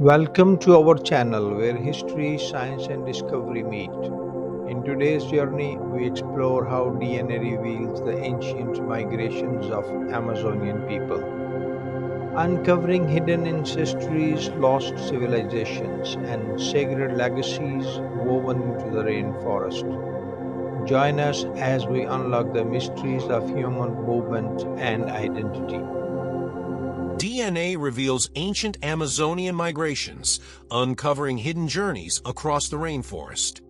Welcome to our channel where history, science, and discovery meet. In today's journey, we explore how DNA reveals the ancient migrations of Amazonian people, uncovering hidden ancestries, lost civilizations, and sacred legacies woven into the rainforest. Join us as we unlock the mysteries of human movement and identity. DNA reveals ancient Amazonian migrations, uncovering hidden journeys across the rainforest.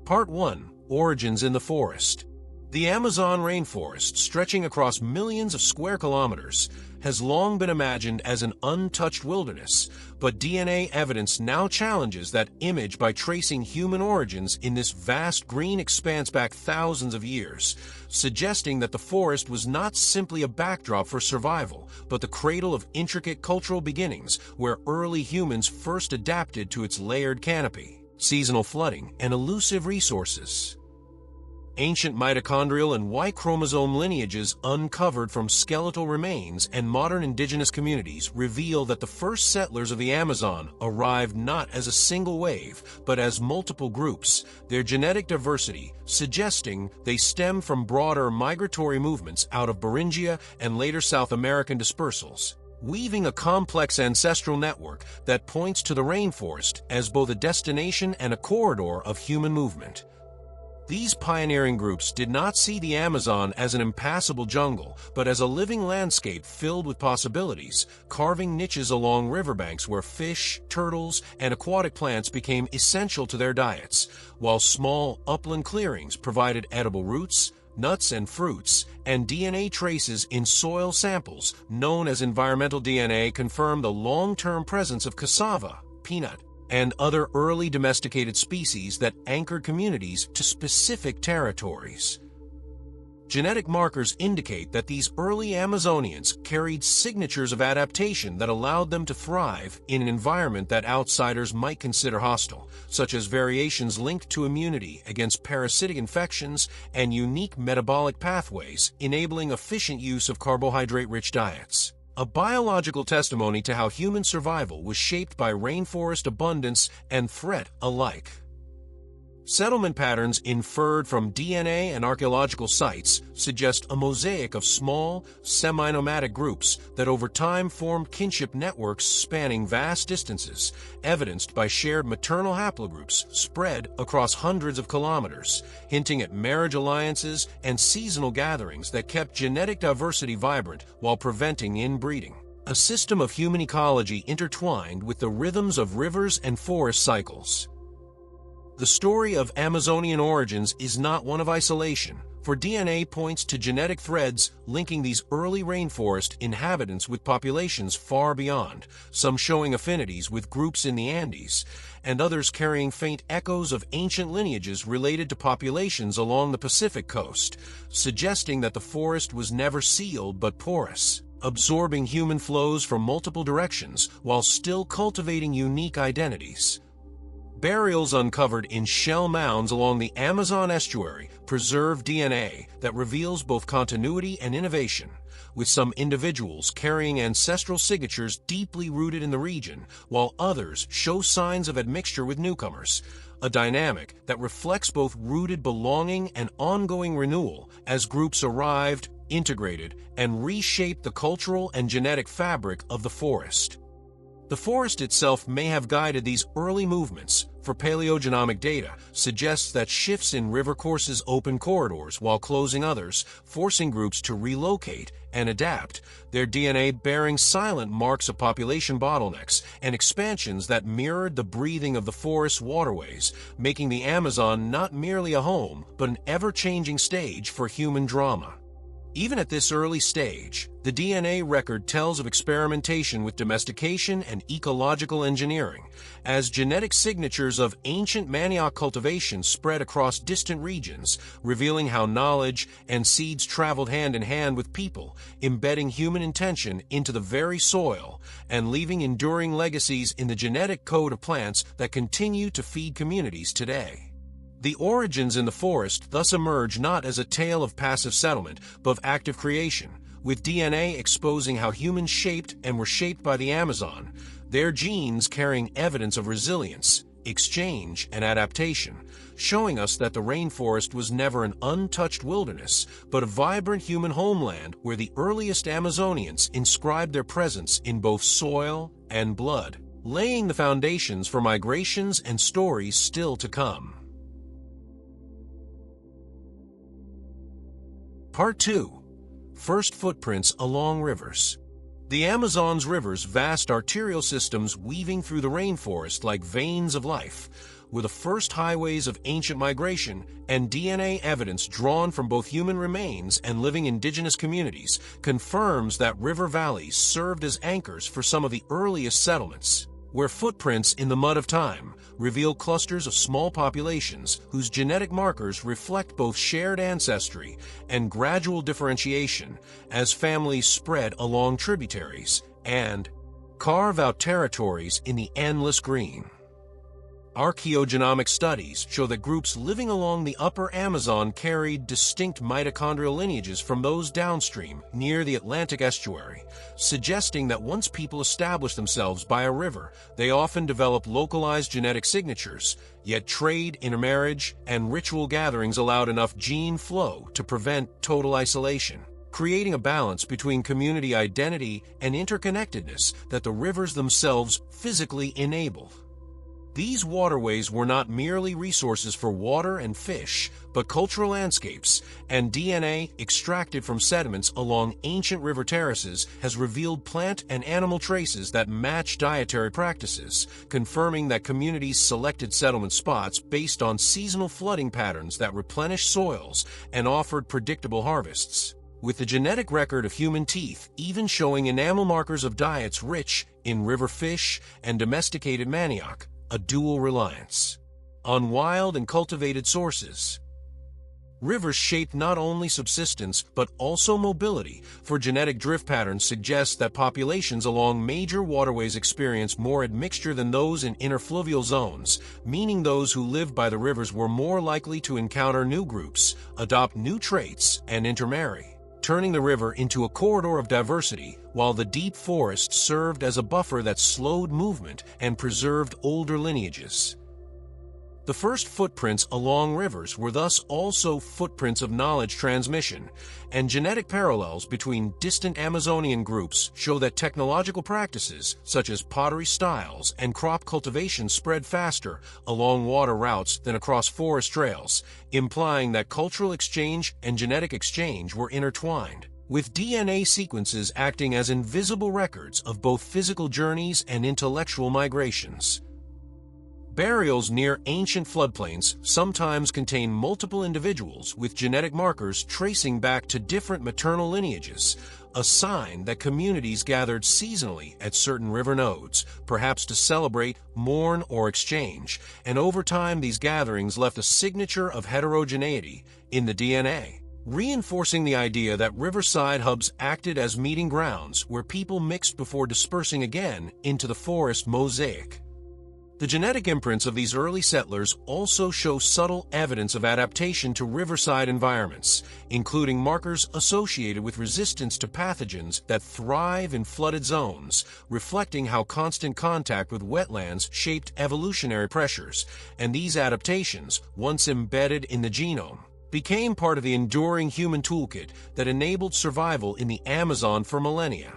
Part 1. Origins in the Forest. The Amazon rainforest, stretching across millions of square kilometers, has long been imagined as an untouched wilderness, but DNA evidence now challenges that image by tracing human origins in this vast green expanse back thousands of years, suggesting that the forest was not simply a backdrop for survival, but the cradle of intricate cultural beginnings where early humans first adapted to its layered canopy, seasonal flooding, and elusive resources. Ancient mitochondrial and Y chromosome lineages uncovered from skeletal remains and modern indigenous communities reveal that the first settlers of the Amazon arrived not as a single wave, but as multiple groups, their genetic diversity suggesting they stem from broader migratory movements out of Beringia and later South American dispersals, weaving a complex ancestral network that points to the rainforest as both a destination and a corridor of human movement. These pioneering groups did not see the Amazon as an impassable jungle, but as a living landscape filled with possibilities, carving niches along riverbanks where fish, turtles, and aquatic plants became essential to their diets, while small upland clearings provided edible roots, nuts and fruits, and DNA traces in soil samples known as environmental DNA confirm the long-term presence of cassava, peanut, and other early domesticated species that anchored communities to specific territories. Genetic markers indicate that these early Amazonians carried signatures of adaptation that allowed them to thrive in an environment that outsiders might consider hostile, such as variations linked to immunity against parasitic infections and unique metabolic pathways enabling efficient use of carbohydrate-rich diets. A biological testimony to how human survival was shaped by rainforest abundance and threat alike. Settlement patterns inferred from DNA and archaeological sites suggest a mosaic of small, semi-nomadic groups that over time formed kinship networks spanning vast distances, evidenced by shared maternal haplogroups spread across hundreds of kilometers, hinting at marriage alliances and seasonal gatherings that kept genetic diversity vibrant while preventing inbreeding. A system of human ecology intertwined with the rhythms of rivers and forest cycles. The story of Amazonian origins is not one of isolation, for DNA points to genetic threads linking these early rainforest inhabitants with populations far beyond, some showing affinities with groups in the Andes, and others carrying faint echoes of ancient lineages related to populations along the Pacific coast, suggesting that the forest was never sealed but porous, absorbing human flows from multiple directions while still cultivating unique identities. Burials uncovered in shell mounds along the Amazon estuary preserve DNA that reveals both continuity and innovation, with some individuals carrying ancestral signatures deeply rooted in the region, while others show signs of admixture with newcomers, a dynamic that reflects both rooted belonging and ongoing renewal as groups arrived, integrated, and reshaped the cultural and genetic fabric of the forest. The forest itself may have guided these early movements, for paleogenomic data suggests that shifts in river courses open corridors while closing others, forcing groups to relocate and adapt, their DNA bearing silent marks of population bottlenecks and expansions that mirrored the breathing of the forest's waterways, making the Amazon not merely a home, but an ever-changing stage for human drama. Even at this early stage, the DNA record tells of experimentation with domestication and ecological engineering, as genetic signatures of ancient manioc cultivation spread across distant regions, revealing how knowledge and seeds traveled hand in hand with people, embedding human intention into the very soil, and leaving enduring legacies in the genetic code of plants that continue to feed communities today. The origins in the forest thus emerge not as a tale of passive settlement, but of active creation, with DNA exposing how humans shaped and were shaped by the Amazon. their genes carrying evidence of resilience, exchange, and adaptation, showing us that the rainforest was never an untouched wilderness, but a vibrant human homeland where the earliest Amazonians inscribed their presence in both soil and blood, laying the foundations for migrations and stories still to come. Part 2. First footprints along rivers. The Amazon's rivers, vast arterial systems weaving through the rainforest like veins of life, were the first highways of ancient migration, and DNA evidence drawn from both human remains and living indigenous communities confirms that river valleys served as anchors for some of the earliest settlements, where footprints in the mud of time reveal clusters of small populations whose genetic markers reflect both shared ancestry and gradual differentiation as families spread along tributaries and carve out territories in the endless green. Archaeogenomic studies show that groups living along the upper Amazon carried distinct mitochondrial lineages from those downstream near the Atlantic estuary, suggesting that once people established themselves by a river, they often developed localized genetic signatures, yet trade, intermarriage, and ritual gatherings allowed enough gene flow to prevent total isolation, creating a balance between community identity and interconnectedness that the rivers themselves physically enable. These waterways were not merely resources for water and fish, but cultural landscapes, and DNA extracted from sediments along ancient river terraces has revealed plant and animal traces that match dietary practices, confirming that communities selected settlement spots based on seasonal flooding patterns that replenished soils and offered predictable harvests, with the genetic record of human teeth even showing enamel markers of diets rich in river fish and domesticated manioc, a dual reliance on wild and cultivated sources. Rivers shaped not only subsistence but also mobility, for genetic drift patterns suggest that populations along major waterways experience more admixture than those in interfluvial zones, meaning those who lived by the rivers were more likely to encounter new groups, adopt new traits, and intermarry, turning the river into a corridor of diversity, while the deep forest served as a buffer that slowed movement and preserved older lineages. The first footprints along rivers were thus also footprints of knowledge transmission, and genetic parallels between distant Amazonian groups show that technological practices, such as pottery styles and crop cultivation, spread faster along water routes than across forest trails, implying that cultural exchange and genetic exchange were intertwined, with DNA sequences acting as invisible records of both physical journeys and intellectual migrations. Burials near ancient floodplains sometimes contain multiple individuals with genetic markers tracing back to different maternal lineages, a sign that communities gathered seasonally at certain river nodes, perhaps to celebrate, mourn, or exchange, and over time these gatherings left a signature of heterogeneity in the DNA, reinforcing the idea that riverside hubs acted as meeting grounds where people mixed before dispersing again into the forest mosaic. The genetic imprints of these early settlers also show subtle evidence of adaptation to riverside environments, including markers associated with resistance to pathogens that thrive in flooded zones, reflecting how constant contact with wetlands shaped evolutionary pressures, and these adaptations, once embedded in the genome, became part of the enduring human toolkit that enabled survival in the Amazon for millennia.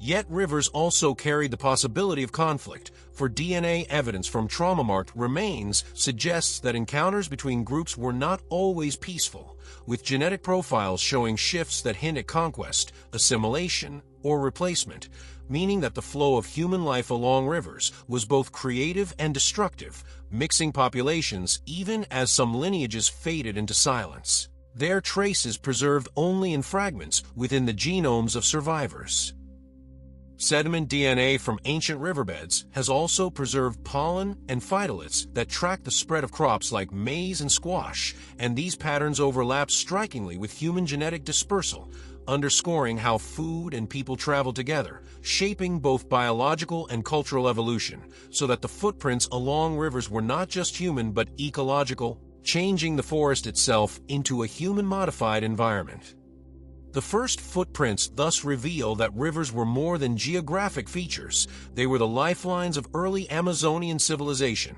Yet rivers also carried the possibility of conflict, for DNA evidence from trauma-marked remains suggests that encounters between groups were not always peaceful, with genetic profiles showing shifts that hint at conquest, assimilation, or replacement, meaning that the flow of human life along rivers was both creative and destructive, mixing populations even as some lineages faded into silence, their traces preserved only in fragments within the genomes of survivors. Sediment DNA from ancient riverbeds has also preserved pollen and phytoliths that track the spread of crops like maize and squash, and these patterns overlap strikingly with human genetic dispersal, underscoring how food and people travel together, shaping both biological and cultural evolution, so that the footprints along rivers were not just human but ecological, changing the forest itself into a human-modified environment. The first footprints thus reveal that rivers were more than geographic features. They were the lifelines of early Amazonian civilization,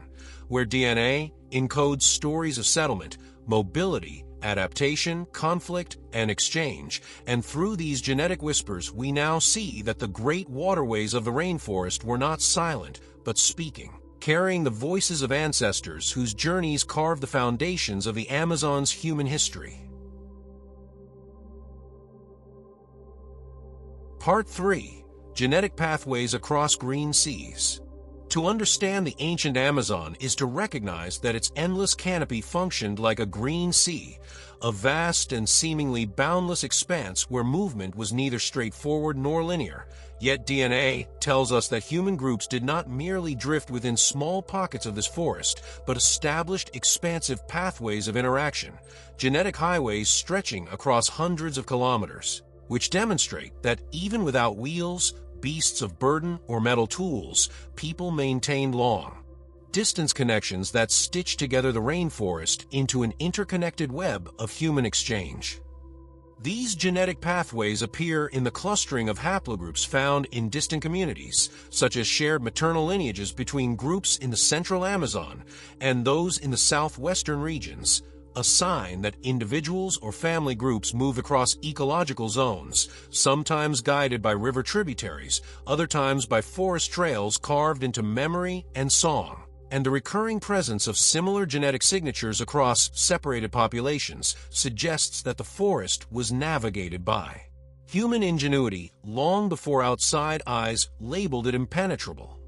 where DNA encodes stories of settlement, mobility, adaptation, conflict, and exchange. And through these genetic whispers, we now see that the great waterways of the rainforest were not silent, but speaking, carrying the voices of ancestors whose journeys carved the foundations of the Amazon's human history. Part 3. Genetic Pathways Across Green Seas. To understand the ancient Amazon is to recognize that its endless canopy functioned like a green sea, a vast and seemingly boundless expanse where movement was neither straightforward nor linear. Yet DNA tells us that human groups did not merely drift within small pockets of this forest, but established expansive pathways of interaction, genetic highways stretching across hundreds of kilometers, which demonstrate that even without wheels, beasts of burden, or metal tools, people maintained long distance connections that stitch together the rainforest into an interconnected web of human exchange. These genetic pathways appear in the clustering of haplogroups found in distant communities, such as shared maternal lineages between groups in the central Amazon and those in the southwestern regions, a sign that individuals or family groups move across ecological zones, sometimes guided by river tributaries, other times by forest trails carved into memory and song. And the recurring presence of similar genetic signatures across separated populations suggests that the forest was navigated by human ingenuity long before outside eyes labeled it impenetrable.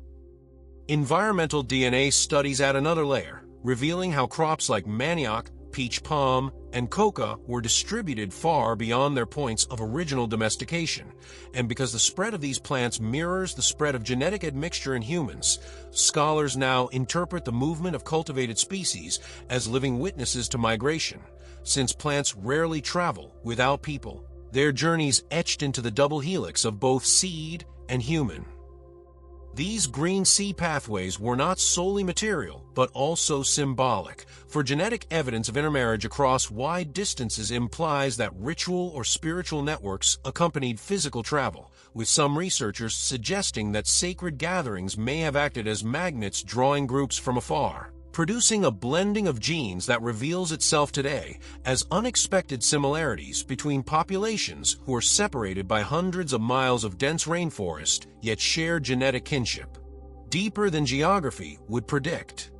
Environmental DNA studies add another layer, revealing how crops like manioc, peach palm, and coca were distributed far beyond their points of original domestication. And because the spread of these plants mirrors the spread of genetic admixture in humans, scholars now interpret the movement of cultivated species as living witnesses to migration. Since plants rarely travel without people, their journeys etched into the double helix of both seed and human. These green sea pathways were not solely material, but also symbolic, for genetic evidence of intermarriage across wide distances implies that ritual or spiritual networks accompanied physical travel, with some researchers suggesting that sacred gatherings may have acted as magnets drawing groups from afar, producing a blending of genes that reveals itself today as unexpected similarities between populations who are separated by hundreds of miles of dense rainforest yet share genetic kinship, deeper than geography would predict.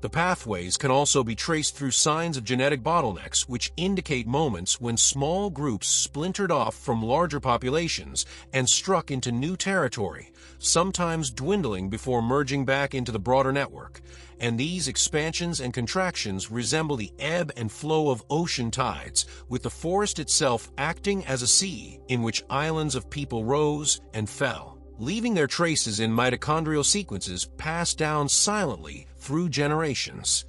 The pathways can also be traced through signs of genetic bottlenecks, which indicate moments when small groups splintered off from larger populations and struck into new territory, sometimes dwindling before merging back into the broader network. And these expansions and contractions resemble the ebb and flow of ocean tides, with the forest itself acting as a sea in which islands of people rose and fell, leaving their traces in mitochondrial sequences passed down silently through generations.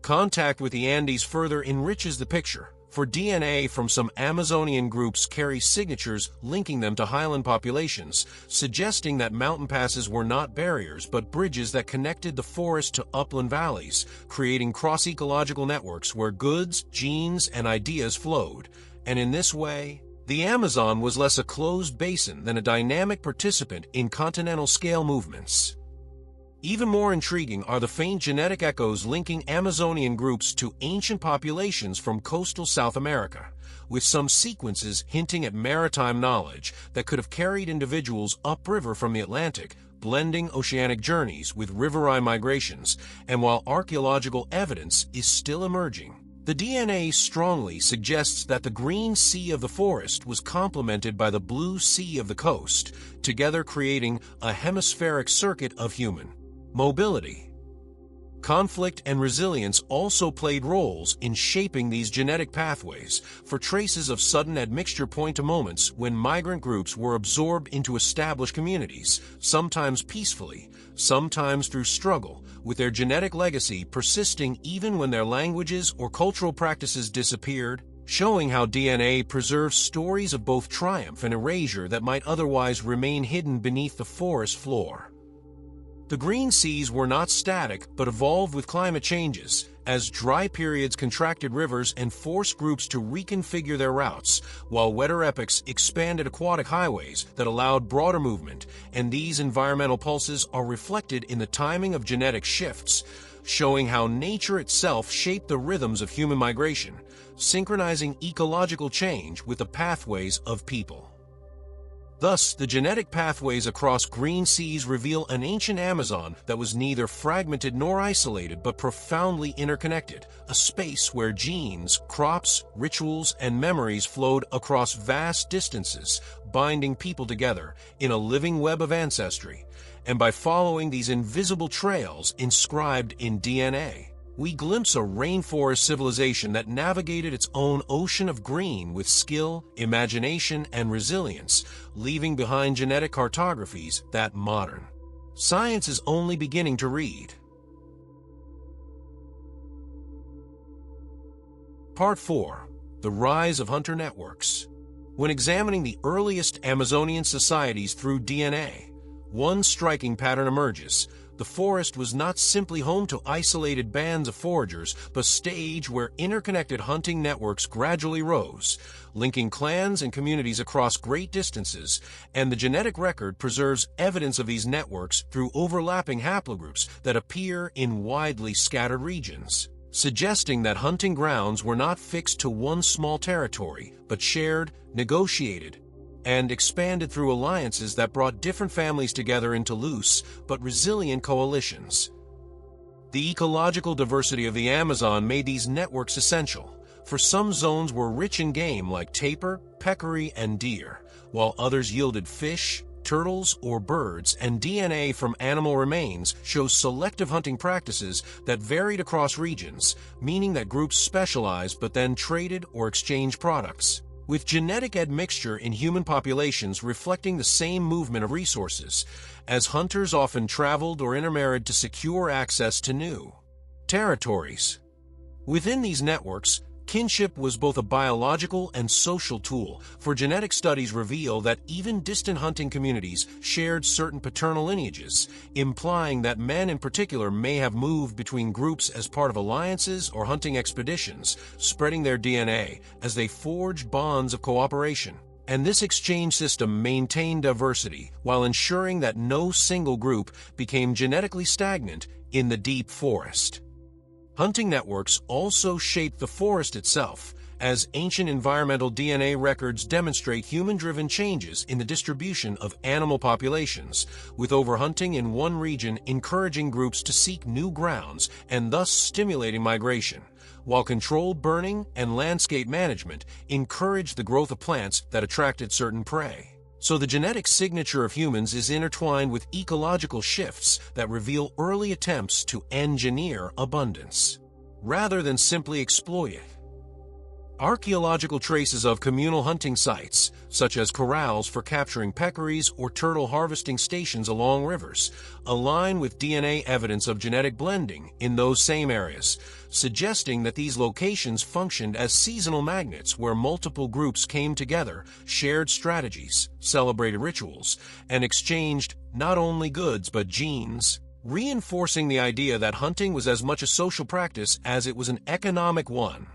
Contact with the Andes further enriches the picture, for DNA from some Amazonian groups carries signatures linking them to highland populations, suggesting that mountain passes were not barriers but bridges that connected the forest to upland valleys, creating cross-ecological networks where goods, genes, and ideas flowed. And in this way, the Amazon was less a closed basin than a dynamic participant in continental-scale movements. Even more intriguing are the faint genetic echoes linking Amazonian groups to ancient populations from coastal South America, with some sequences hinting at maritime knowledge that could have carried individuals upriver from the Atlantic, blending oceanic journeys with riverine migrations. And while archaeological evidence is still emerging, the DNA strongly suggests that the green sea of the forest was complemented by the blue sea of the coast, together creating a hemispheric circuit of human mobility. Conflict and resilience also played roles in shaping these genetic pathways, for traces of sudden admixture point to moments when migrant groups were absorbed into established communities, sometimes peacefully, sometimes through struggle, with their genetic legacy persisting even when their languages or cultural practices disappeared, showing how DNA preserves stories of both triumph and erasure that might otherwise remain hidden beneath the forest floor. The green seas were not static but evolved with climate changes, as dry periods contracted rivers and forced groups to reconfigure their routes, while wetter epochs expanded aquatic highways that allowed broader movement, and these environmental pulses are reflected in the timing of genetic shifts, showing how nature itself shaped the rhythms of human migration, synchronizing ecological change with the pathways of people. Thus, the genetic pathways across green seas reveal an ancient Amazon that was neither fragmented nor isolated but profoundly interconnected, a space where genes, crops, rituals, and memories flowed across vast distances, binding people together in a living web of ancestry. And by following these invisible trails inscribed in DNA, we glimpse a rainforest civilization that navigated its own ocean of green with skill, imagination, and resilience, leaving behind genetic cartographies that modern science is only beginning to read. Part 4. The Rise of Hunter Networks. When examining the earliest Amazonian societies through DNA, one striking pattern emerges. The forest was not simply home to isolated bands of foragers, but a stage where interconnected hunting networks gradually rose, linking clans and communities across great distances, and the genetic record preserves evidence of these networks through overlapping haplogroups that appear in widely scattered regions, suggesting that hunting grounds were not fixed to one small territory, but shared, negotiated, and expanded through alliances that brought different families together into loose but resilient coalitions. The ecological diversity of the Amazon made these networks essential, for some zones were rich in game like tapir, peccary, and deer, while others yielded fish, turtles, or birds, and DNA from animal remains shows selective hunting practices that varied across regions, meaning that groups specialized but then traded or exchanged products, with genetic admixture in human populations reflecting the same movement of resources, as hunters often traveled or intermarried to secure access to new territories. Within these networks, kinship was both a biological and social tool, for genetic studies reveal that even distant hunting communities shared certain paternal lineages, implying that men in particular may have moved between groups as part of alliances or hunting expeditions, spreading their DNA as they forged bonds of cooperation. And this exchange system maintained diversity while ensuring that no single group became genetically stagnant in the deep forest. Hunting networks also shaped the forest itself, as ancient environmental DNA records demonstrate human-driven changes in the distribution of animal populations, with overhunting in one region encouraging groups to seek new grounds and thus stimulating migration, while controlled burning and landscape management encouraged the growth of plants that attracted certain prey. So the genetic signature of humans is intertwined with ecological shifts that reveal early attempts to engineer abundance, rather than simply exploit it. Archaeological traces of communal hunting sites, such as corrals for capturing peccaries or turtle harvesting stations along rivers, align with DNA evidence of genetic blending in those same areas, suggesting that these locations functioned as seasonal magnets where multiple groups came together, shared strategies, celebrated rituals, and exchanged not only goods but genes, reinforcing the idea that hunting was as much a social practice as it was an economic one.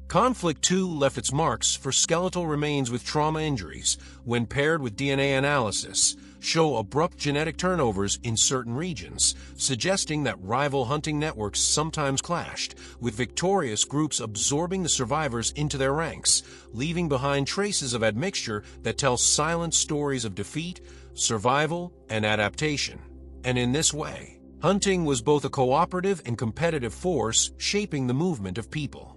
Conflict, too, left its marks, for skeletal remains with trauma injuries, when paired with DNA analysis, show abrupt genetic turnovers in certain regions, suggesting that rival hunting networks sometimes clashed, with victorious groups absorbing the survivors into their ranks, leaving behind traces of admixture that tell silent stories of defeat, survival, and adaptation. And in this way, hunting was both a cooperative and competitive force shaping the movement of people.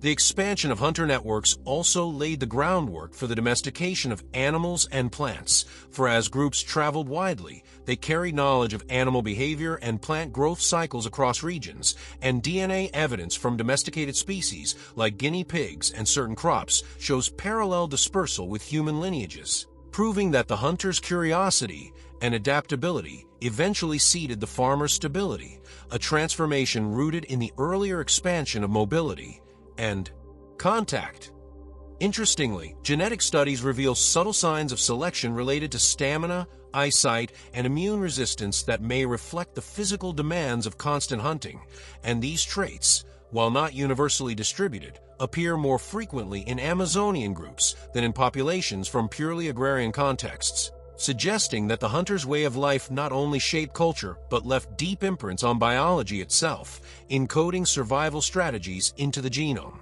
The expansion of hunter networks also laid the groundwork for the domestication of animals and plants, for as groups traveled widely, they carried knowledge of animal behavior and plant growth cycles across regions, and DNA evidence from domesticated species like guinea pigs and certain crops shows parallel dispersal with human lineages, proving that the hunter's curiosity and adaptability eventually seeded the farmer's stability, a transformation rooted in the earlier expansion of mobility and contact. Interestingly, genetic studies reveal subtle signs of selection related to stamina, eyesight, and immune resistance that may reflect the physical demands of constant hunting, and these traits, while not universally distributed, appear more frequently in Amazonian groups than in populations from purely agrarian contexts, suggesting that the hunter's way of life not only shaped culture but left deep imprints on biology itself, encoding survival strategies into the genome.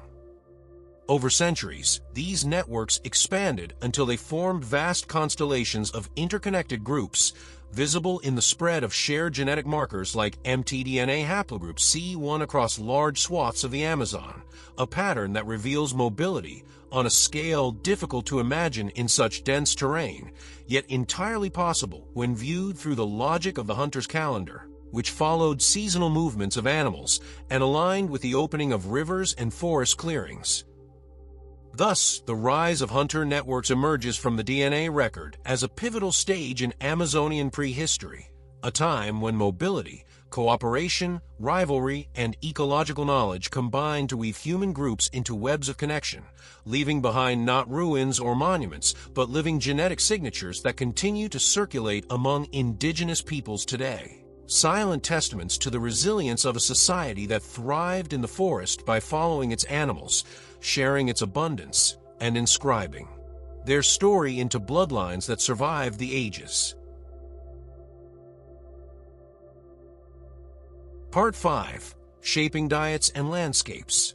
Over centuries, these networks expanded until they formed vast constellations of interconnected groups, visible in the spread of shared genetic markers like mtDNA haplogroup C1 across large swaths of the Amazon, a pattern that reveals mobility on a scale difficult to imagine in such dense terrain, yet entirely possible when viewed through the logic of the hunter's calendar, which followed seasonal movements of animals and aligned with the opening of rivers and forest clearings. Thus, the rise of hunter networks emerges from the DNA record as a pivotal stage in Amazonian prehistory, a time when mobility, cooperation, rivalry, and ecological knowledge combined to weave human groups into webs of connection, leaving behind not ruins or monuments, but living genetic signatures that continue to circulate among indigenous peoples today. Silent testaments to the resilience of a society that thrived in the forest by following its animals, sharing its abundance, and inscribing their story into bloodlines that survive the ages. Part 5. Shaping Diets and Landscapes.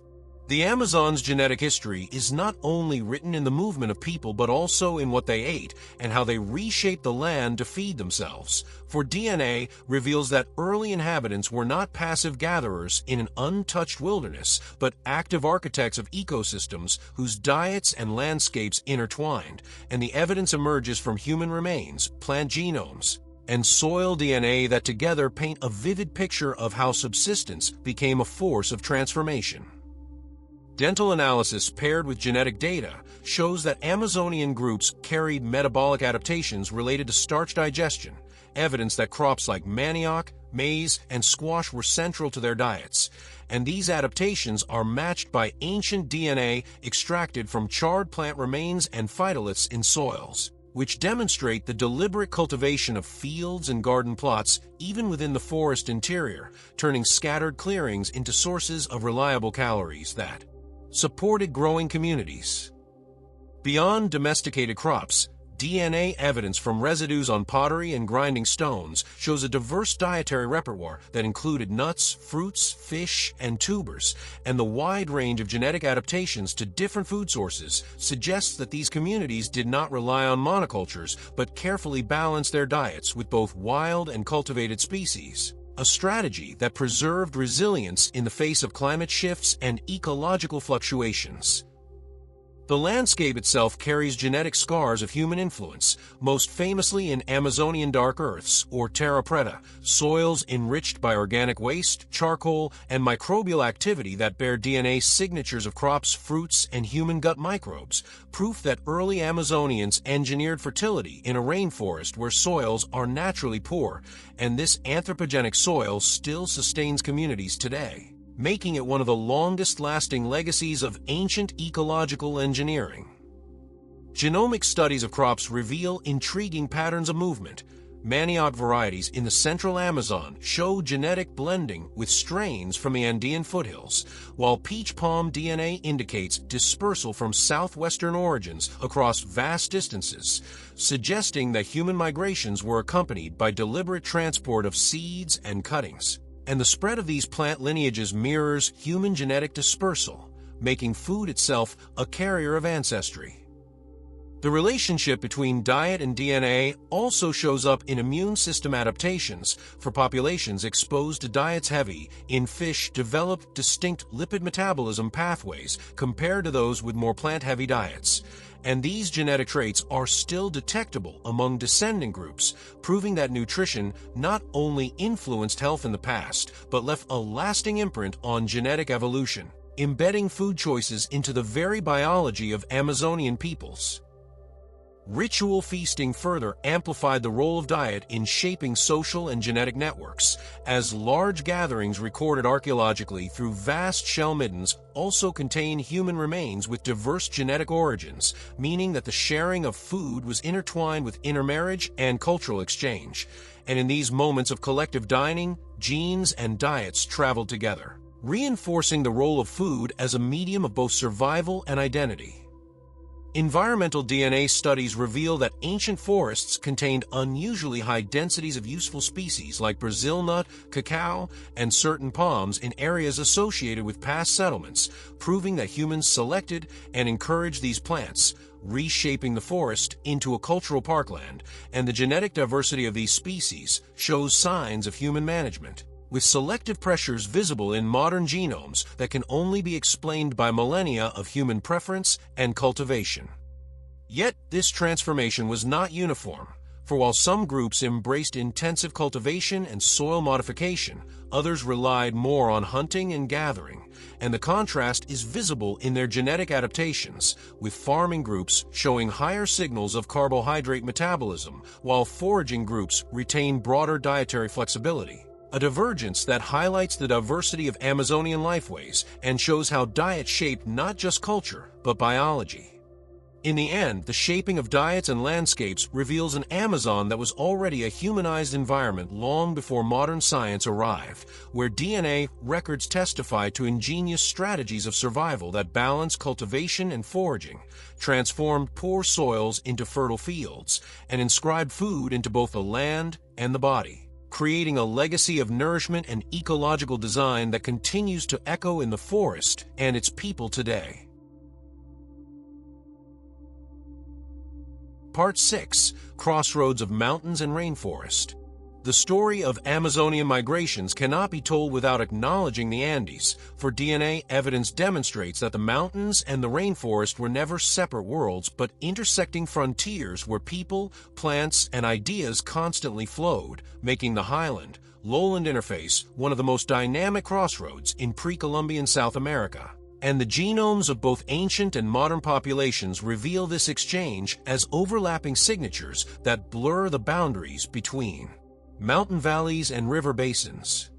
The Amazon's genetic history is not only written in the movement of people but also in what they ate and how they reshaped the land to feed themselves, for DNA reveals that early inhabitants were not passive gatherers in an untouched wilderness, but active architects of ecosystems whose diets and landscapes intertwined, and the evidence emerges from human remains, plant genomes, and soil DNA that together paint a vivid picture of how subsistence became a force of transformation. Dental analysis paired with genetic data shows that Amazonian groups carried metabolic adaptations related to starch digestion, evidence that crops like manioc, maize, and squash were central to their diets, and these adaptations are matched by ancient DNA extracted from charred plant remains and phytoliths in soils, which demonstrate the deliberate cultivation of fields and garden plots even within the forest interior, turning scattered clearings into sources of reliable calories that supported growing communities. Beyond domesticated crops, DNA evidence from residues on pottery and grinding stones shows a diverse dietary repertoire that included nuts, fruits, fish, and tubers, and the wide range of genetic adaptations to different food sources suggests that these communities did not rely on monocultures but carefully balanced their diets with both wild and cultivated species, a strategy that preserved resilience in the face of climate shifts and ecological fluctuations. The landscape itself carries genetic scars of human influence, most famously in Amazonian dark earths, or terra preta, soils enriched by organic waste, charcoal, and microbial activity that bear DNA signatures of crops, fruits, and human gut microbes, proof that early Amazonians engineered fertility in a rainforest where soils are naturally poor, and this anthropogenic soil still sustains communities today, making it one of the longest-lasting legacies of ancient ecological engineering. Genomic studies of crops reveal intriguing patterns of movement. Manioc varieties in the central Amazon show genetic blending with strains from the Andean foothills, while peach palm DNA indicates dispersal from southwestern origins across vast distances, suggesting that human migrations were accompanied by deliberate transport of seeds and cuttings. And the spread of these plant lineages mirrors human genetic dispersal, making food itself a carrier of ancestry. The relationship between diet and DNA also shows up in immune system adaptations, for populations exposed to diets heavy in fish developed distinct lipid metabolism pathways compared to those with more plant-heavy diets. And these genetic traits are still detectable among descendant groups, proving that nutrition not only influenced health in the past, but left a lasting imprint on genetic evolution, embedding food choices into the very biology of Amazonian peoples. Ritual feasting further amplified the role of diet in shaping social and genetic networks, as large gatherings recorded archaeologically through vast shell middens also contain human remains with diverse genetic origins, meaning that the sharing of food was intertwined with intermarriage and cultural exchange. And in these moments of collective dining, genes and diets traveled together, reinforcing the role of food as a medium of both survival and identity. Environmental DNA studies reveal that ancient forests contained unusually high densities of useful species like Brazil nut, cacao, and certain palms in areas associated with past settlements, proving that humans selected and encouraged these plants, reshaping the forest into a cultural parkland, and the genetic diversity of these species shows signs of human management, with selective pressures visible in modern genomes that can only be explained by millennia of human preference and cultivation. Yet, this transformation was not uniform, for while some groups embraced intensive cultivation and soil modification, others relied more on hunting and gathering, and the contrast is visible in their genetic adaptations, with farming groups showing higher signals of carbohydrate metabolism, while foraging groups retain broader dietary flexibility. A divergence that highlights the diversity of Amazonian lifeways and shows how diet shaped not just culture, but biology. In the end, the shaping of diets and landscapes reveals an Amazon that was already a humanized environment long before modern science arrived, where DNA records testify to ingenious strategies of survival that balance cultivation and foraging, transformed poor soils into fertile fields, and inscribed food into both the land and the body, creating a legacy of nourishment and ecological design that continues to echo in the forest and its people today. Part 6. Crossroads of Mountains and Rainforest. The story of Amazonian migrations cannot be told without acknowledging the Andes, for DNA evidence demonstrates that the mountains and the rainforest were never separate worlds but intersecting frontiers where people, plants, and ideas constantly flowed, making the highland-lowland interface one of the most dynamic crossroads in pre-Columbian South America. And the genomes of both ancient and modern populations reveal this exchange as overlapping signatures that blur the boundaries between mountain valleys and river basins.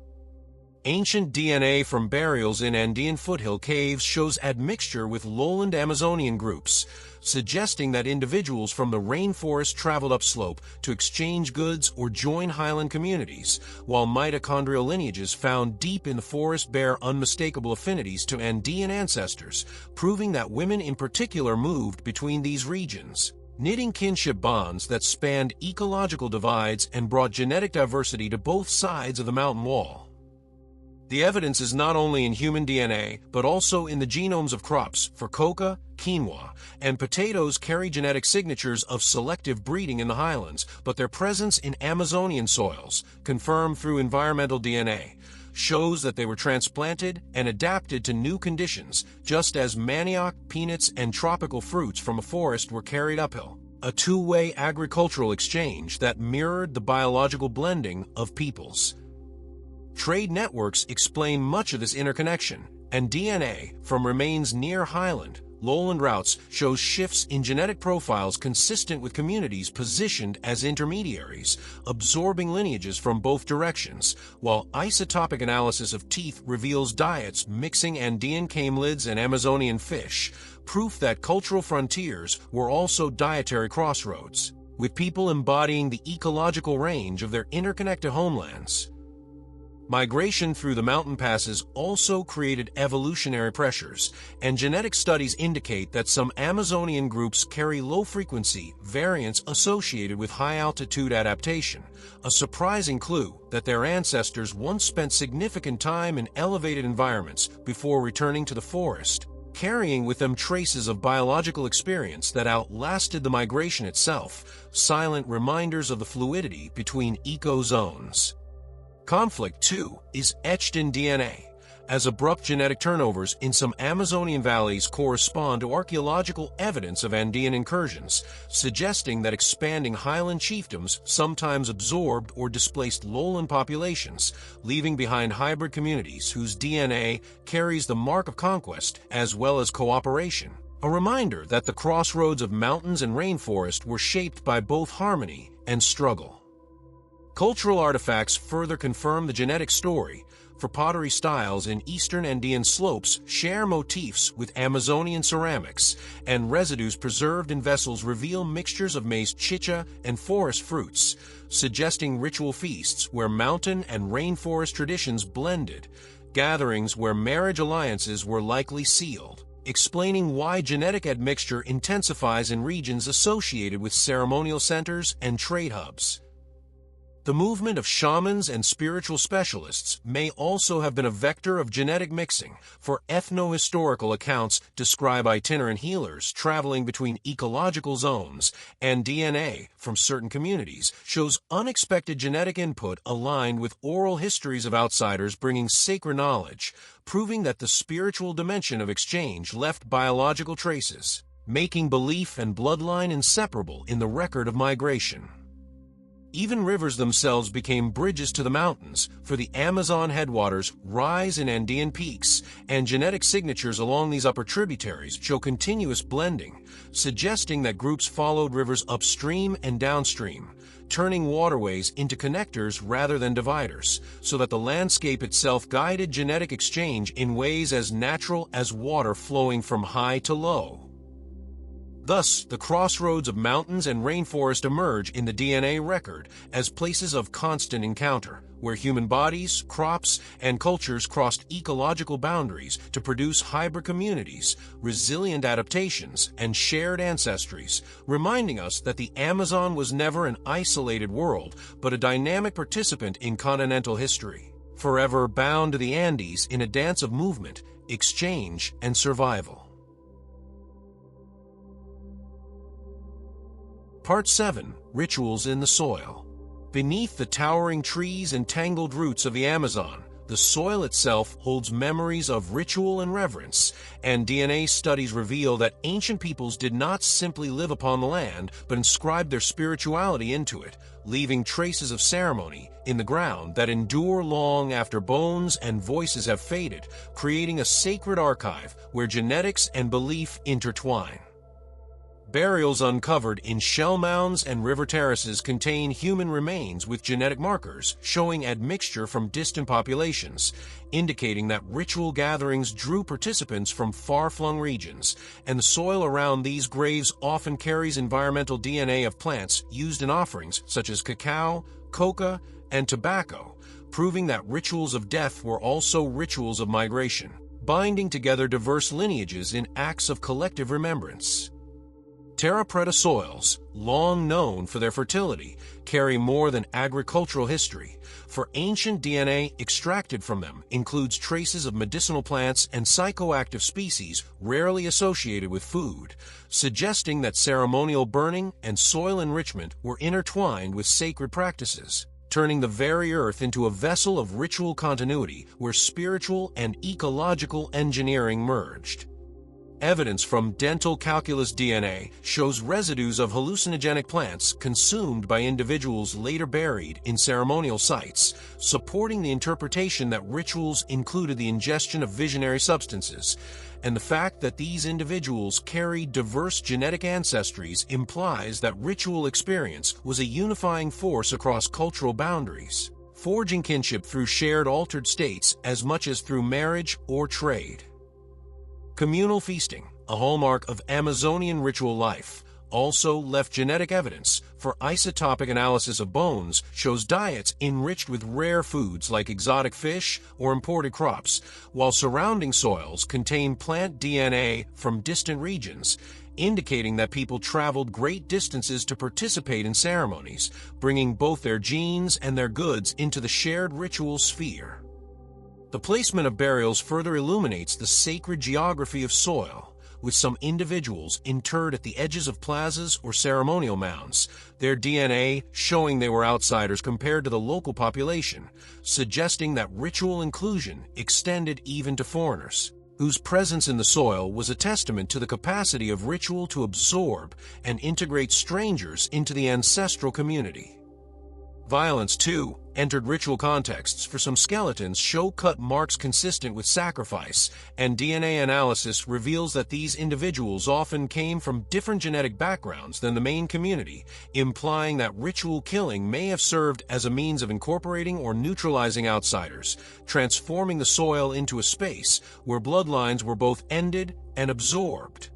Ancient DNA from burials in Andean foothill caves shows admixture with lowland Amazonian groups, suggesting that individuals from the rainforest traveled upslope to exchange goods or join highland communities, while mitochondrial lineages found deep in the forest bear unmistakable affinities to Andean ancestors, proving that women in particular moved between these regions, knitting kinship bonds that spanned ecological divides and brought genetic diversity to both sides of the mountain wall. The evidence is not only in human DNA, but also in the genomes of crops, for coca, quinoa, and potatoes carry genetic signatures of selective breeding in the highlands, but their presence in Amazonian soils, confirmed through environmental DNA, shows that they were transplanted and adapted to new conditions, just as manioc, peanuts, and tropical fruits from a forest were carried uphill. A two-way agricultural exchange that mirrored the biological blending of peoples. Trade networks explain much of this interconnection, and DNA from remains near highland, lowland routes shows shifts in genetic profiles consistent with communities positioned as intermediaries, absorbing lineages from both directions, while isotopic analysis of teeth reveals diets mixing Andean camelids and Amazonian fish, proof that cultural frontiers were also dietary crossroads, with people embodying the ecological range of their interconnected homelands. Migration through the mountain passes also created evolutionary pressures, and genetic studies indicate that some Amazonian groups carry low-frequency variants associated with high-altitude adaptation, a surprising clue that their ancestors once spent significant time in elevated environments before returning to the forest, carrying with them traces of biological experience that outlasted the migration itself, silent reminders of the fluidity between ecozones. Conflict, too, is etched in DNA, as abrupt genetic turnovers in some Amazonian valleys correspond to archaeological evidence of Andean incursions, suggesting that expanding highland chiefdoms sometimes absorbed or displaced lowland populations, leaving behind hybrid communities whose DNA carries the mark of conquest as well as cooperation. A reminder that the crossroads of mountains and rainforest were shaped by both harmony and struggle. Cultural artifacts further confirm the genetic story, for pottery styles in eastern Andean slopes share motifs with Amazonian ceramics, and residues preserved in vessels reveal mixtures of maize chicha and forest fruits, suggesting ritual feasts where mountain and rainforest traditions blended, gatherings where marriage alliances were likely sealed, explaining why genetic admixture intensifies in regions associated with ceremonial centers and trade hubs. The movement of shamans and spiritual specialists may also have been a vector of genetic mixing, for ethno-historical accounts describe itinerant healers traveling between ecological zones, and DNA from certain communities shows unexpected genetic input aligned with oral histories of outsiders bringing sacred knowledge, proving that the spiritual dimension of exchange left biological traces, making belief and bloodline inseparable in the record of migration. Even rivers themselves became bridges to the mountains, for the Amazon headwaters rise in Andean peaks, and genetic signatures along these upper tributaries show continuous blending, suggesting that groups followed rivers upstream and downstream, turning waterways into connectors rather than dividers, so that the landscape itself guided genetic exchange in ways as natural as water flowing from high to low. Thus, the crossroads of mountains and rainforest emerge in the DNA record as places of constant encounter, where human bodies, crops, and cultures crossed ecological boundaries to produce hybrid communities, resilient adaptations, and shared ancestries, reminding us that the Amazon was never an isolated world, but a dynamic participant in continental history, forever bound to the Andes in a dance of movement, exchange, and survival. Part 7. Rituals in the Soil. Beneath the towering trees and tangled roots of the Amazon, the soil itself holds memories of ritual and reverence, and DNA studies reveal that ancient peoples did not simply live upon the land, but inscribed their spirituality into it, leaving traces of ceremony in the ground that endure long after bones and voices have faded, creating a sacred archive where genetics and belief intertwine. Burials uncovered in shell mounds and river terraces contain human remains with genetic markers showing admixture from distant populations, indicating that ritual gatherings drew participants from far-flung regions, and the soil around these graves often carries environmental DNA of plants used in offerings such as cacao, coca, and tobacco, proving that rituals of death were also rituals of migration, binding together diverse lineages in acts of collective remembrance. Terra preta soils, long known for their fertility, carry more than agricultural history, for ancient DNA extracted from them includes traces of medicinal plants and psychoactive species rarely associated with food, suggesting that ceremonial burning and soil enrichment were intertwined with sacred practices, turning the very earth into a vessel of ritual continuity where spiritual and ecological engineering merged. Evidence from dental calculus DNA shows residues of hallucinogenic plants consumed by individuals later buried in ceremonial sites, supporting the interpretation that rituals included the ingestion of visionary substances, and the fact that these individuals carried diverse genetic ancestries implies that ritual experience was a unifying force across cultural boundaries, forging kinship through shared altered states as much as through marriage or trade. Communal feasting, a hallmark of Amazonian ritual life, also left genetic evidence, for isotopic analysis of bones shows diets enriched with rare foods like exotic fish or imported crops, while surrounding soils contain plant DNA from distant regions, indicating that people traveled great distances to participate in ceremonies, bringing both their genes and their goods into the shared ritual sphere. The placement of burials further illuminates the sacred geography of soil, with some individuals interred at the edges of plazas or ceremonial mounds, their DNA showing they were outsiders compared to the local population, suggesting that ritual inclusion extended even to foreigners, whose presence in the soil was a testament to the capacity of ritual to absorb and integrate strangers into the ancestral community. Violence, too, entered ritual contexts, for some skeletons show cut marks consistent with sacrifice, and DNA analysis reveals that these individuals often came from different genetic backgrounds than the main community, implying that ritual killing may have served as a means of incorporating or neutralizing outsiders, transforming the soil into a space where bloodlines were both ended and absorbed.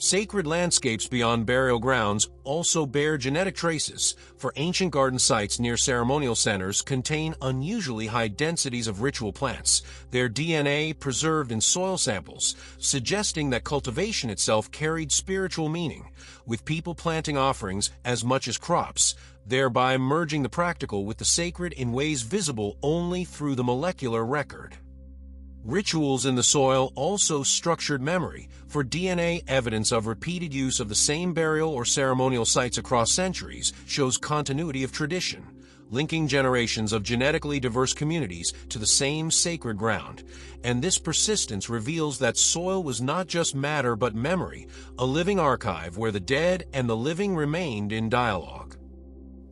Sacred landscapes beyond burial grounds also bear genetic traces, for ancient garden sites near ceremonial centers contain unusually high densities of ritual plants, their DNA preserved in soil samples, suggesting that cultivation itself carried spiritual meaning, with people planting offerings as much as crops, thereby merging the practical with the sacred in ways visible only through the molecular record. Rituals in the soil also structured memory, for DNA evidence of repeated use of the same burial or ceremonial sites across centuries shows continuity of tradition, linking generations of genetically diverse communities to the same sacred ground. And this persistence reveals that soil was not just matter but memory, a living archive where the dead and the living remained in dialogue.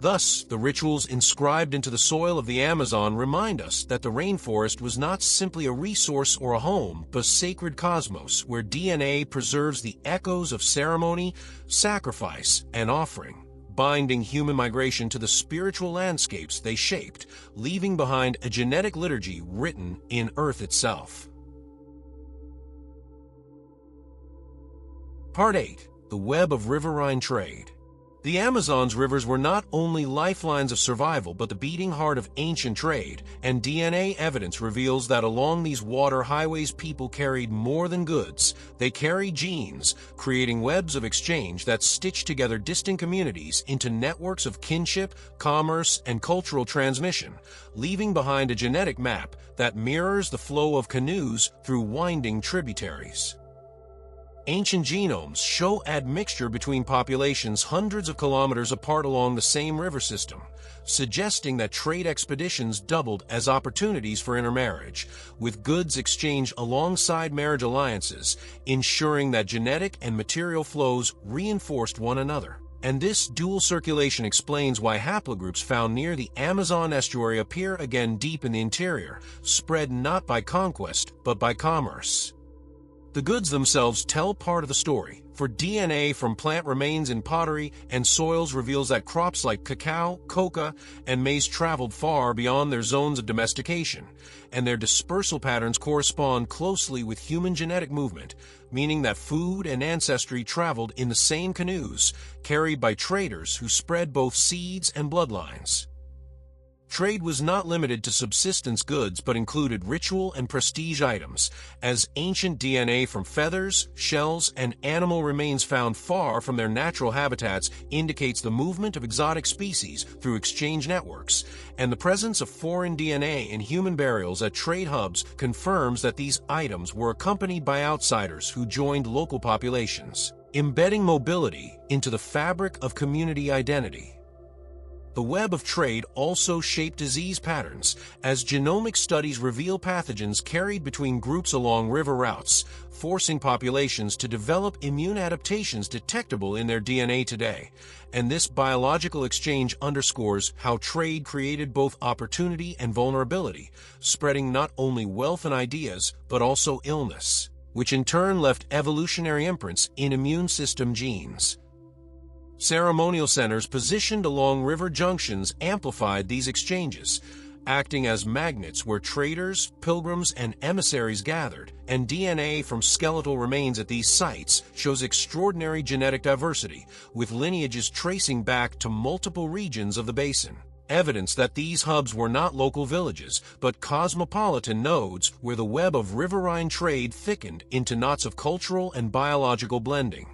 Thus, the rituals inscribed into the soil of the Amazon remind us that the rainforest was not simply a resource or a home, but a sacred cosmos where DNA preserves the echoes of ceremony, sacrifice, and offering, binding human migration to the spiritual landscapes they shaped, leaving behind a genetic liturgy written in Earth itself. Part 8. The Web of Riverine Trade. The Amazon's rivers were not only lifelines of survival but the beating heart of ancient trade, and DNA evidence reveals that along these water highways people carried more than goods. They carried genes, creating webs of exchange that stitched together distant communities into networks of kinship, commerce, and cultural transmission, leaving behind a genetic map that mirrors the flow of canoes through winding tributaries. Ancient genomes show admixture between populations hundreds of kilometers apart along the same river system, suggesting that trade expeditions doubled as opportunities for intermarriage, with goods exchanged alongside marriage alliances, ensuring that genetic and material flows reinforced one another. And this dual circulation explains why haplogroups found near the Amazon estuary appear again deep in the interior, spread not by conquest but by commerce. The goods themselves tell part of the story, for DNA from plant remains in pottery and soils reveals that crops like cacao, coca, and maize traveled far beyond their zones of domestication, and their dispersal patterns correspond closely with human genetic movement, meaning that food and ancestry traveled in the same canoes, carried by traders who spread both seeds and bloodlines. Trade was not limited to subsistence goods but included ritual and prestige items, as ancient DNA from feathers, shells, and animal remains found far from their natural habitats indicates the movement of exotic species through exchange networks, and the presence of foreign DNA in human burials at trade hubs confirms that these items were accompanied by outsiders who joined local populations, embedding mobility into the fabric of community identity. The web of trade also shaped disease patterns, as genomic studies reveal pathogens carried between groups along river routes, forcing populations to develop immune adaptations detectable in their DNA today. And this biological exchange underscores how trade created both opportunity and vulnerability, spreading not only wealth and ideas, but also illness, which in turn left evolutionary imprints in immune system genes. Ceremonial centers positioned along river junctions amplified these exchanges, acting as magnets where traders, pilgrims, and emissaries gathered, and DNA from skeletal remains at these sites shows extraordinary genetic diversity, with lineages tracing back to multiple regions of the basin. Evidence that these hubs were not local villages, but cosmopolitan nodes where the web of riverine trade thickened into knots of cultural and biological blending.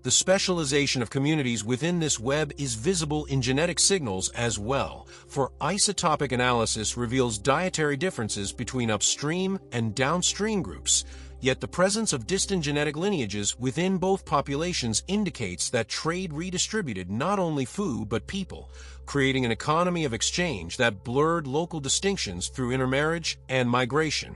The specialization of communities within this web is visible in genetic signals as well, for isotopic analysis reveals dietary differences between upstream and downstream groups, yet the presence of distant genetic lineages within both populations indicates that trade redistributed not only food but people, creating an economy of exchange that blurred local distinctions through intermarriage and migration.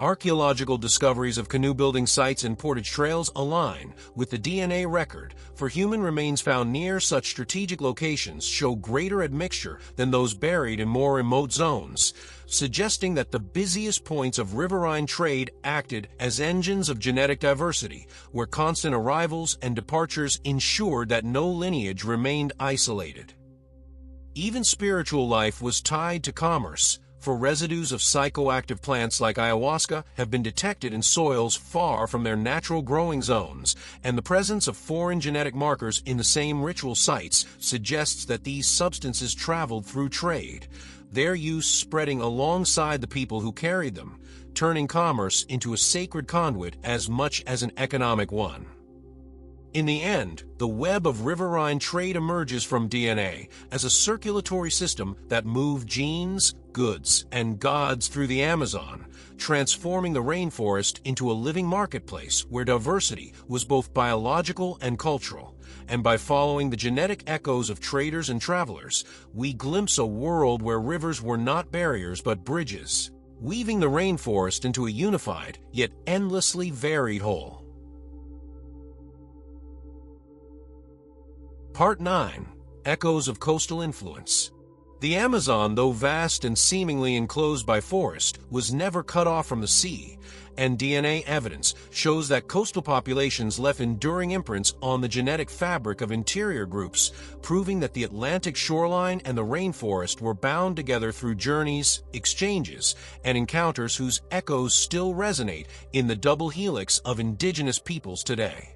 Archaeological discoveries of canoe-building sites and portage trails align with the DNA record for human remains found near such strategic locations show greater admixture than those buried in more remote zones, suggesting that the busiest points of riverine trade acted as engines of genetic diversity, where constant arrivals and departures ensured that no lineage remained isolated. Even spiritual life was tied to commerce, for residues of psychoactive plants like ayahuasca have been detected in soils far from their natural growing zones, and the presence of foreign genetic markers in the same ritual sites suggests that these substances traveled through trade, their use spreading alongside the people who carried them, turning commerce into a sacred conduit as much as an economic one. In the end, the web of riverine trade emerges from DNA as a circulatory system that moved genes, goods, and gods through the Amazon, transforming the rainforest into a living marketplace where diversity was both biological and cultural. And by following the genetic echoes of traders and travelers, we glimpse a world where rivers were not barriers but bridges, weaving the rainforest into a unified yet endlessly varied whole. Part 9. Echoes of Coastal Influence. The Amazon, though vast and seemingly enclosed by forest, was never cut off from the sea, and DNA evidence shows that coastal populations left enduring imprints on the genetic fabric of interior groups, proving that the Atlantic shoreline and the rainforest were bound together through journeys, exchanges, and encounters whose echoes still resonate in the double helix of indigenous peoples today.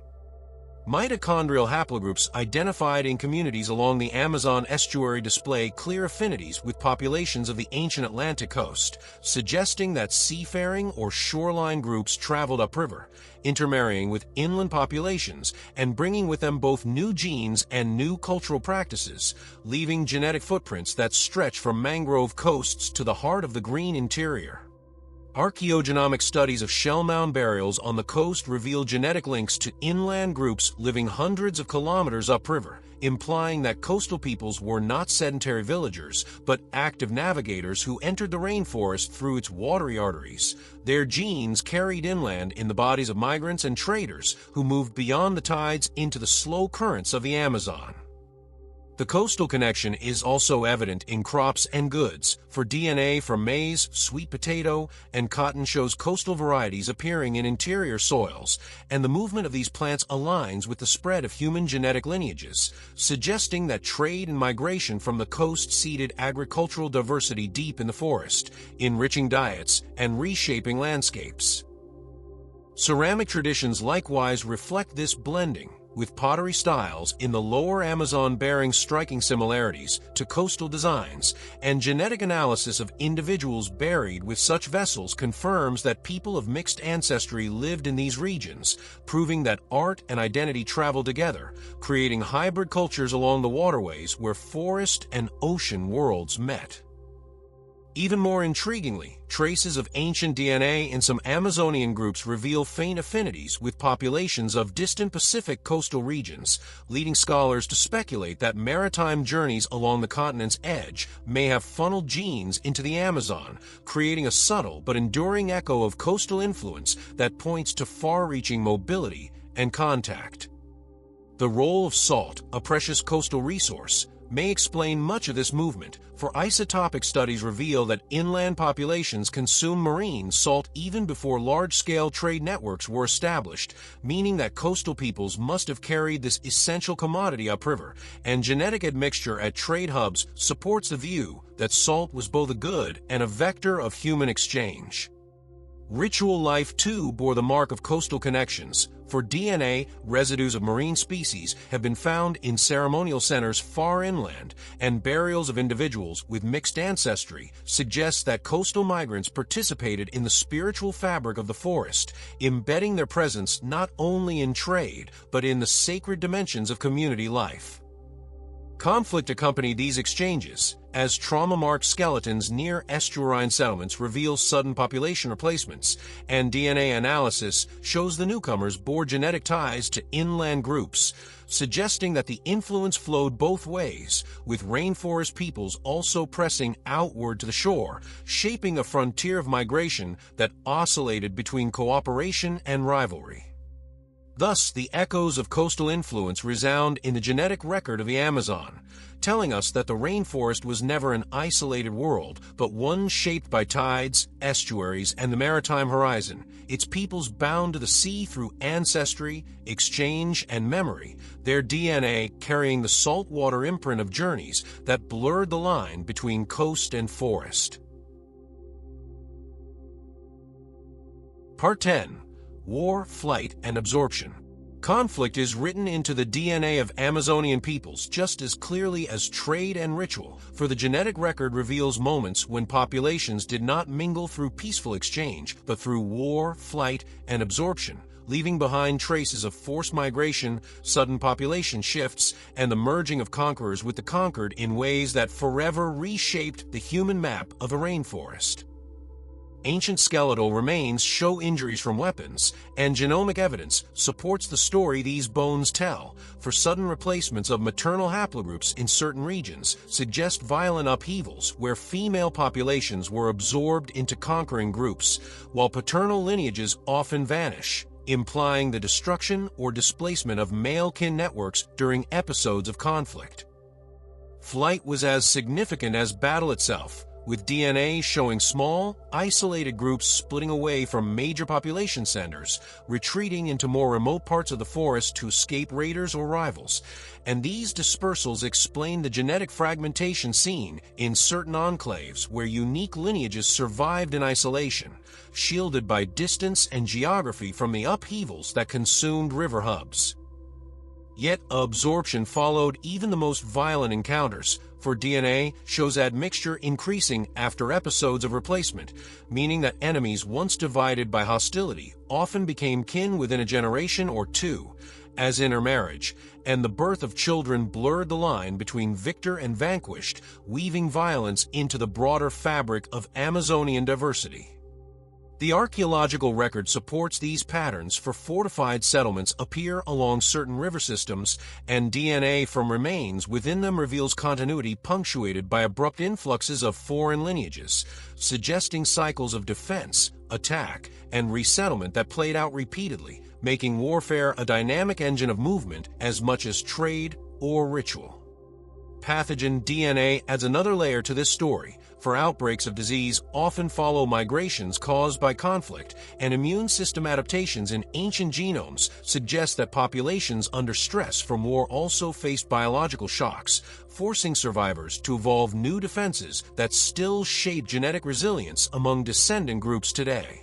Mitochondrial haplogroups identified in communities along the Amazon estuary display clear affinities with populations of the ancient Atlantic coast, suggesting that seafaring or shoreline groups traveled upriver, intermarrying with inland populations and bringing with them both new genes and new cultural practices, leaving genetic footprints that stretch from mangrove coasts to the heart of the green interior. Archaeogenomic studies of shell mound burials on the coast reveal genetic links to inland groups living hundreds of kilometers upriver, implying that coastal peoples were not sedentary villagers, but active navigators who entered the rainforest through its watery arteries, their genes carried inland in the bodies of migrants and traders who moved beyond the tides into the slow currents of the Amazon. The coastal connection is also evident in crops and goods, for DNA from maize, sweet potato, and cotton shows coastal varieties appearing in interior soils, and the movement of these plants aligns with the spread of human genetic lineages, suggesting that trade and migration from the coast seeded agricultural diversity deep in the forest, enriching diets and reshaping landscapes. Ceramic traditions likewise reflect this blending, with pottery styles in the lower Amazon bearing striking similarities to coastal designs, and genetic analysis of individuals buried with such vessels confirms that people of mixed ancestry lived in these regions, proving that art and identity travel together, creating hybrid cultures along the waterways where forest and ocean worlds met. Even more intriguingly, traces of ancient DNA in some Amazonian groups reveal faint affinities with populations of distant Pacific coastal regions, leading scholars to speculate that maritime journeys along the continent's edge may have funneled genes into the Amazon, creating a subtle but enduring echo of coastal influence that points to far-reaching mobility and contact. The role of salt, a precious coastal resource, may explain much of this movement, for isotopic studies reveal that inland populations consume marine salt even before large-scale trade networks were established, meaning that coastal peoples must have carried this essential commodity upriver, and genetic admixture at trade hubs supports the view that salt was both a good and a vector of human exchange. Ritual life, too, bore the mark of coastal connections, for DNA, residues of marine species, have been found in ceremonial centers far inland, and burials of individuals with mixed ancestry suggest that coastal migrants participated in the spiritual fabric of the forest, embedding their presence not only in trade, but in the sacred dimensions of community life. Conflict accompanied these exchanges, as trauma-marked skeletons near estuarine settlements reveal sudden population replacements, and DNA analysis shows the newcomers bore genetic ties to inland groups, suggesting that the influence flowed both ways, with rainforest peoples also pressing outward to the shore, shaping a frontier of migration that oscillated between cooperation and rivalry. Thus, the echoes of coastal influence resound in the genetic record of the Amazon, telling us that the rainforest was never an isolated world, but one shaped by tides, estuaries, and the maritime horizon, its peoples bound to the sea through ancestry, exchange, and memory, their DNA carrying the saltwater imprint of journeys that blurred the line between coast and forest. Part 10. War, Flight, and Absorption. Conflict is written into the DNA of Amazonian peoples just as clearly as trade and ritual, for the genetic record reveals moments when populations did not mingle through peaceful exchange, but through war, flight, and absorption, leaving behind traces of forced migration, sudden population shifts, and the merging of conquerors with the conquered in ways that forever reshaped the human map of a rainforest. Ancient skeletal remains show injuries from weapons, and genomic evidence supports the story these bones tell, for sudden replacements of maternal haplogroups in certain regions suggest violent upheavals where female populations were absorbed into conquering groups, while paternal lineages often vanish, implying the destruction or displacement of male kin networks during episodes of conflict. Flight was as significant as battle itself, with DNA showing small, isolated groups splitting away from major population centers, retreating into more remote parts of the forest to escape raiders or rivals. And these dispersals explain the genetic fragmentation seen in certain enclaves where unique lineages survived in isolation, shielded by distance and geography from the upheavals that consumed river hubs. Yet absorption followed even the most violent encounters, for DNA shows admixture increasing after episodes of replacement, meaning that enemies once divided by hostility often became kin within a generation or two, as intermarriage, and the birth of children blurred the line between victor and vanquished, weaving violence into the broader fabric of Amazonian diversity. The archaeological record supports these patterns, for fortified settlements appear along certain river systems, and DNA from remains within them reveals continuity punctuated by abrupt influxes of foreign lineages, suggesting cycles of defense, attack, and resettlement that played out repeatedly, making warfare a dynamic engine of movement as much as trade or ritual. Pathogen DNA adds another layer to this story, for outbreaks of disease often follow migrations caused by conflict, and immune system adaptations in ancient genomes suggest that populations under stress from war also faced biological shocks, forcing survivors to evolve new defenses that still shape genetic resilience among descendant groups today.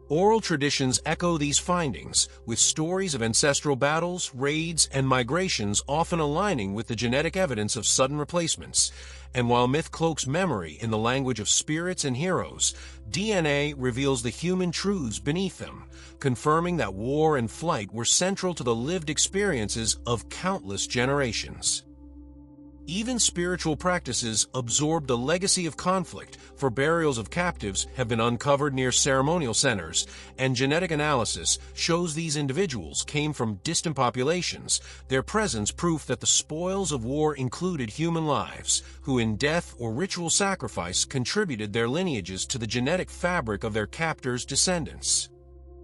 Oral traditions echo these findings, with stories of ancestral battles, raids, and migrations often aligning with the genetic evidence of sudden replacements. And while myth cloaks memory in the language of spirits and heroes, DNA reveals the human truths beneath them, confirming that war and flight were central to the lived experiences of countless generations. Even spiritual practices absorb the legacy of conflict, for burials of captives have been uncovered near ceremonial centers, and genetic analysis shows these individuals came from distant populations, their presence proof that the spoils of war included human lives, who in death or ritual sacrifice contributed their lineages to the genetic fabric of their captors' descendants.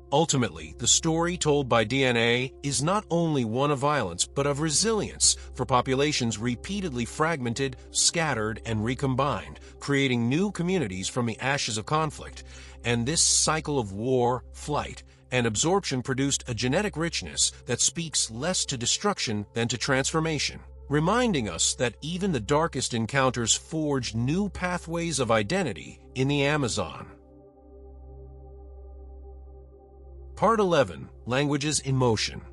Ultimately, the story told by DNA is not only one of violence, but of resilience, for populations repeatedly fragmented, scattered, and recombined, creating new communities from the ashes of conflict. And this cycle of war, flight, and absorption produced a genetic richness that speaks less to destruction than to transformation, reminding us that even the darkest encounters forged new pathways of identity in the Amazon. Part 11. Languages in Motion.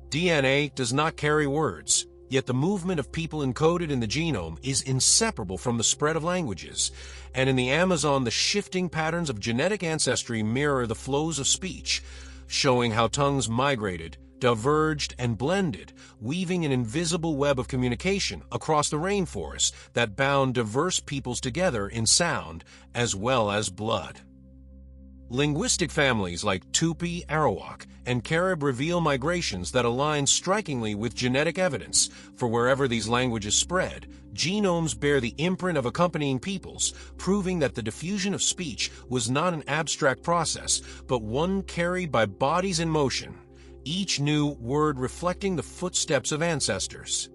DNA does not carry words, yet the movement of people encoded in the genome is inseparable from the spread of languages, and in the Amazon the shifting patterns of genetic ancestry mirror the flows of speech, showing how tongues migrated, diverged, and blended, weaving an invisible web of communication across the rainforest that bound diverse peoples together in sound as well as blood. Linguistic families like Tupi, Arawak, and Carib reveal migrations that align strikingly with genetic evidence, for wherever these languages spread, genomes bear the imprint of accompanying peoples, proving that the diffusion of speech was not an abstract process, but one carried by bodies in motion, each new word reflecting the footsteps of ancestors.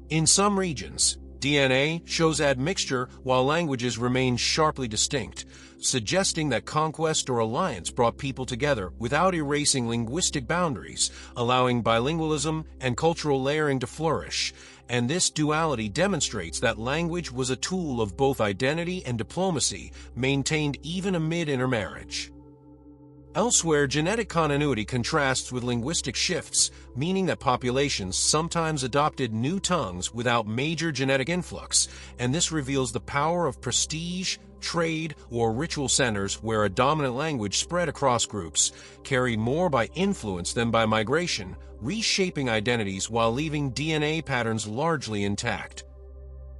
In some regions, DNA shows admixture while languages remain sharply distinct, suggesting that conquest or alliance brought people together without erasing linguistic boundaries, allowing bilingualism and cultural layering to flourish. And this duality demonstrates that language was a tool of both identity and diplomacy, maintained even amid intermarriage. Elsewhere, genetic continuity contrasts with linguistic shifts, meaning that populations sometimes adopted new tongues without major genetic influx, and this reveals the power of prestige, trade, or ritual centers where a dominant language spread across groups, carried more by influence than by migration, reshaping identities while leaving DNA patterns largely intact.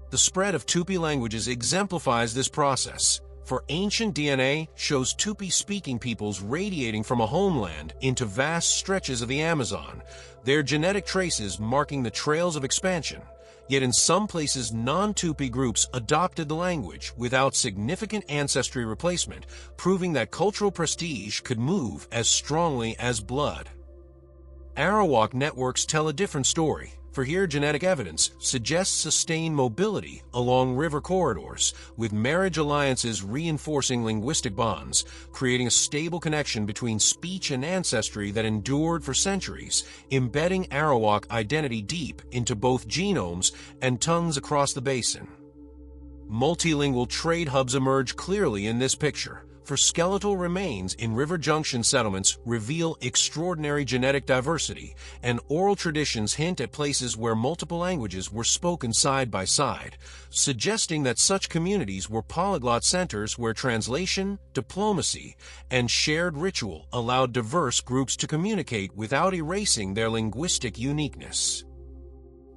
The spread of Tupi languages exemplifies this process. For ancient DNA shows Tupi-speaking peoples radiating from a homeland into vast stretches of the Amazon, their genetic traces marking the trails of expansion. Yet in some places, non-Tupi groups adopted the language without significant ancestry replacement, proving that cultural prestige could move as strongly as blood. Arawak networks tell a different story, for here genetic evidence suggests sustained mobility along river corridors, with marriage alliances reinforcing linguistic bonds, creating a stable connection between speech and ancestry that endured for centuries, embedding Arawak identity deep into both genomes and tongues across the basin. Multilingual trade hubs emerge clearly in this picture, for skeletal remains in river junction settlements reveal extraordinary genetic diversity, and oral traditions hint at places where multiple languages were spoken side by side, suggesting that such communities were polyglot centers where translation, diplomacy, and shared ritual allowed diverse groups to communicate without erasing their linguistic uniqueness.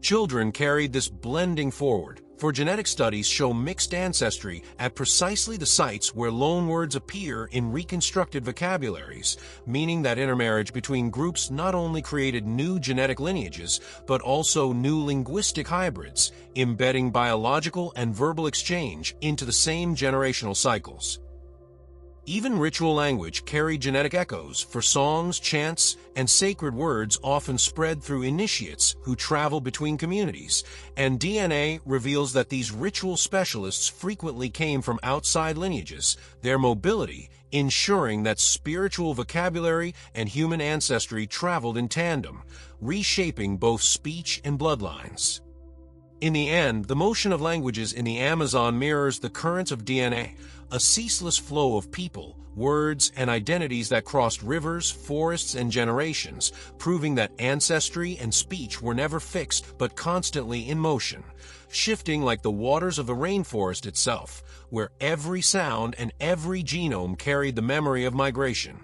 Children carried this blending forward, for genetic studies show mixed ancestry at precisely the sites where loanwords appear in reconstructed vocabularies, meaning that intermarriage between groups not only created new genetic lineages, but also new linguistic hybrids, embedding biological and verbal exchange into the same generational cycles. Even ritual language carried genetic echoes, for songs, chants, and sacred words often spread through initiates who travel between communities, and DNA reveals that these ritual specialists frequently came from outside lineages, their mobility ensuring that spiritual vocabulary and human ancestry traveled in tandem, reshaping both speech and bloodlines. In the end, the motion of languages in the Amazon mirrors the currents of DNA, a ceaseless flow of people, words, and identities that crossed rivers, forests, and generations, proving that ancestry and speech were never fixed but constantly in motion, shifting like the waters of the rainforest itself, where every sound and every genome carried the memory of migration.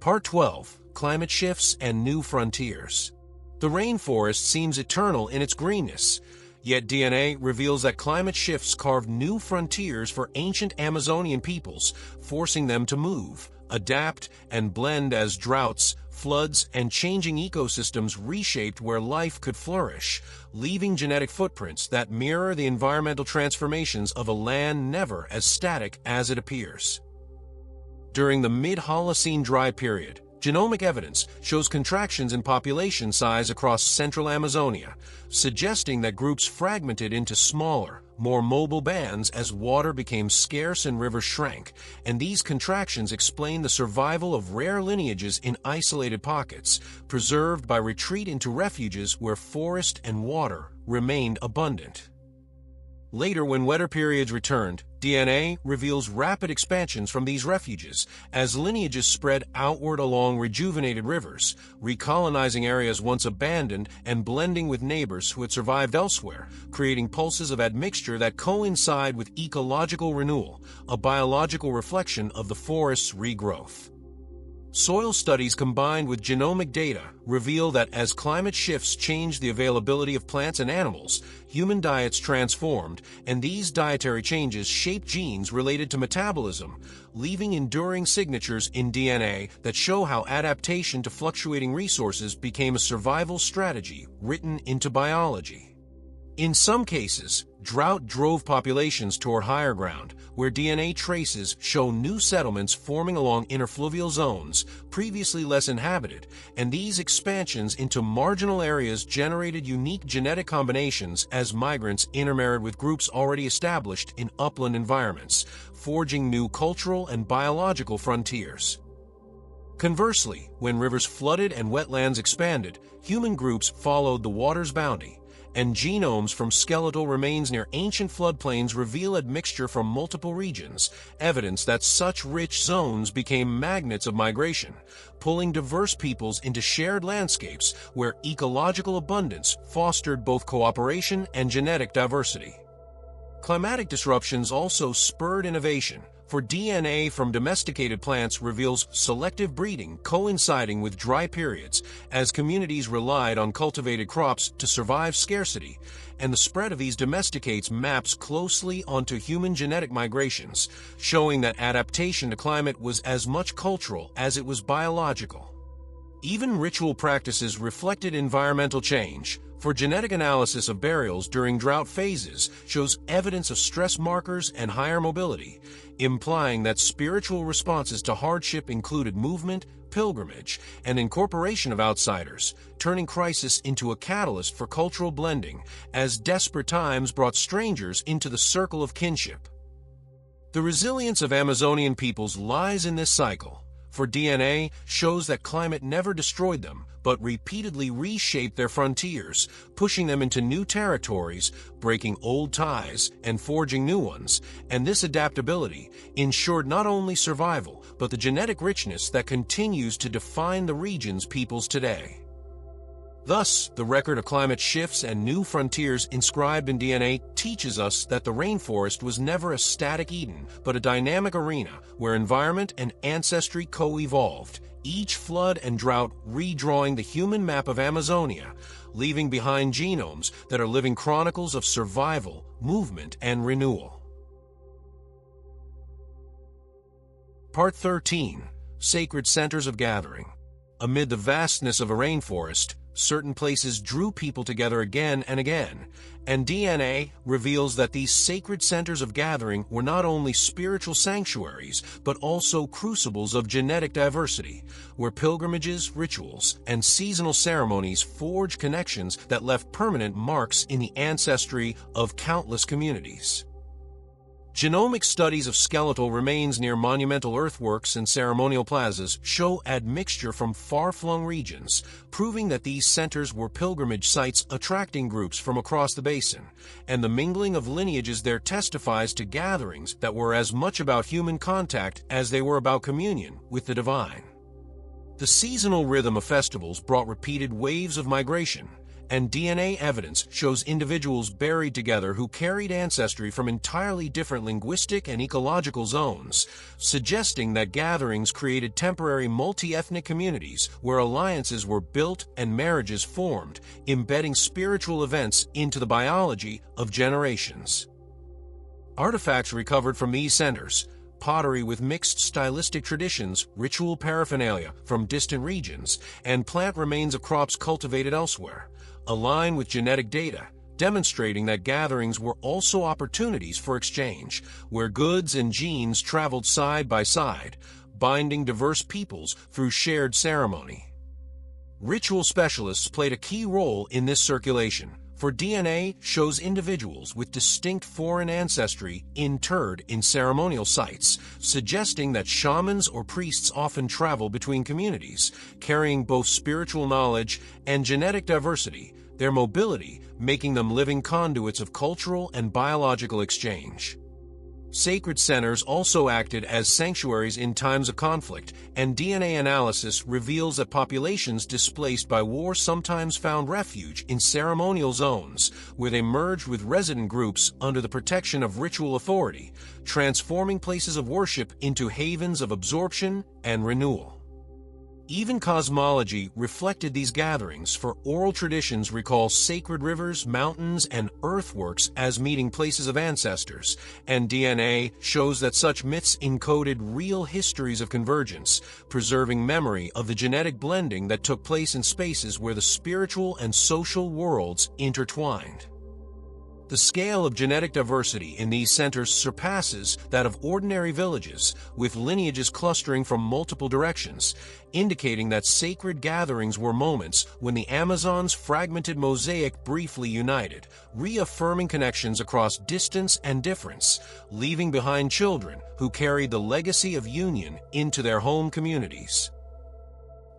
Part 12. Climate Shifts and New Frontiers. The rainforest seems eternal in its greenness, yet DNA reveals that climate shifts carved new frontiers for ancient Amazonian peoples, forcing them to move, adapt, and blend as droughts, floods, and changing ecosystems reshaped where life could flourish, leaving genetic footprints that mirror the environmental transformations of a land never as static as it appears. During the mid-Holocene dry period, genomic evidence shows contractions in population size across central Amazonia, suggesting that groups fragmented into smaller, more mobile bands as water became scarce and rivers shrank, and these contractions explain the survival of rare lineages in isolated pockets, preserved by retreat into refuges where forest and water remained abundant. Later, when wetter periods returned, DNA reveals rapid expansions from these refuges as lineages spread outward along rejuvenated rivers, recolonizing areas once abandoned and blending with neighbors who had survived elsewhere, creating pulses of admixture that coincide with ecological renewal, a biological reflection of the forest's regrowth. Soil studies combined with genomic data reveal that as climate shifts changed the availability of plants and animals, human diets transformed, and these dietary changes shaped genes related to metabolism, leaving enduring signatures in DNA that show how adaptation to fluctuating resources became a survival strategy written into biology. In some cases, drought drove populations toward higher ground, where DNA traces show new settlements forming along interfluvial zones, previously less inhabited, and these expansions into marginal areas generated unique genetic combinations as migrants intermarried with groups already established in upland environments, forging new cultural and biological frontiers. Conversely, when rivers flooded and wetlands expanded, human groups followed the water's bounty, and genomes from skeletal remains near ancient floodplains reveal admixture from multiple regions, evidence that such rich zones became magnets of migration, pulling diverse peoples into shared landscapes where ecological abundance fostered both cooperation and genetic diversity. Climatic disruptions also spurred innovation, for DNA from domesticated plants reveals selective breeding coinciding with dry periods as communities relied on cultivated crops to survive scarcity, and the spread of these domesticates maps closely onto human genetic migrations, showing that adaptation to climate was as much cultural as it was biological. Even ritual practices reflected environmental change, for genetic analysis of burials during drought phases shows evidence of stress markers and higher mobility, implying that spiritual responses to hardship included movement, pilgrimage, and incorporation of outsiders, turning crisis into a catalyst for cultural blending as desperate times brought strangers into the circle of kinship. The resilience of Amazonian peoples lies in this cycle, for DNA shows that climate never destroyed them, but repeatedly reshaped their frontiers, pushing them into new territories, breaking old ties, and forging new ones, and this adaptability ensured not only survival, but the genetic richness that continues to define the region's peoples today. Thus, the record of climate shifts and new frontiers inscribed in DNA teaches us that the rainforest was never a static Eden, but a dynamic arena where environment and ancestry co-evolved, each flood and drought redrawing the human map of Amazonia, leaving behind genomes that are living chronicles of survival, movement, and renewal. Part 13. Sacred Centers of Gathering. Amid the vastness of a rainforest, certain places drew people together again and again, and DNA reveals that these sacred centers of gathering were not only spiritual sanctuaries, but also crucibles of genetic diversity, where pilgrimages, rituals, and seasonal ceremonies forged connections that left permanent marks in the ancestry of countless communities. Genomic studies of skeletal remains near monumental earthworks and ceremonial plazas show admixture from far-flung regions, proving that these centers were pilgrimage sites attracting groups from across the basin, and the mingling of lineages there testifies to gatherings that were as much about human contact as they were about communion with the divine. The seasonal rhythm of festivals brought repeated waves of migration, and DNA evidence shows individuals buried together who carried ancestry from entirely different linguistic and ecological zones, suggesting that gatherings created temporary multi-ethnic communities where alliances were built and marriages formed, embedding spiritual events into the biology of generations. Artifacts recovered from these centers, pottery with mixed stylistic traditions, ritual paraphernalia from distant regions, and plant remains of crops cultivated elsewhere, align with genetic data, demonstrating that gatherings were also opportunities for exchange, where goods and genes traveled side by side, binding diverse peoples through shared ceremony. Ritual specialists played a key role in this circulation, for DNA shows individuals with distinct foreign ancestry interred in ceremonial sites, suggesting that shamans or priests often travel between communities, carrying both spiritual knowledge and genetic diversity, their mobility making them living conduits of cultural and biological exchange. Sacred centers also acted as sanctuaries in times of conflict, and DNA analysis reveals that populations displaced by war sometimes found refuge in ceremonial zones, where they merged with resident groups under the protection of ritual authority, transforming places of worship into havens of absorption and renewal. Even cosmology reflected these gatherings, for oral traditions recall sacred rivers, mountains, and earthworks as meeting places of ancestors, and DNA shows that such myths encoded real histories of convergence, preserving memory of the genetic blending that took place in spaces where the spiritual and social worlds intertwined. The scale of genetic diversity in these centers surpasses that of ordinary villages, with lineages clustering from multiple directions, indicating that sacred gatherings were moments when the Amazon's fragmented mosaic briefly united, reaffirming connections across distance and difference, leaving behind children who carried the legacy of union into their home communities.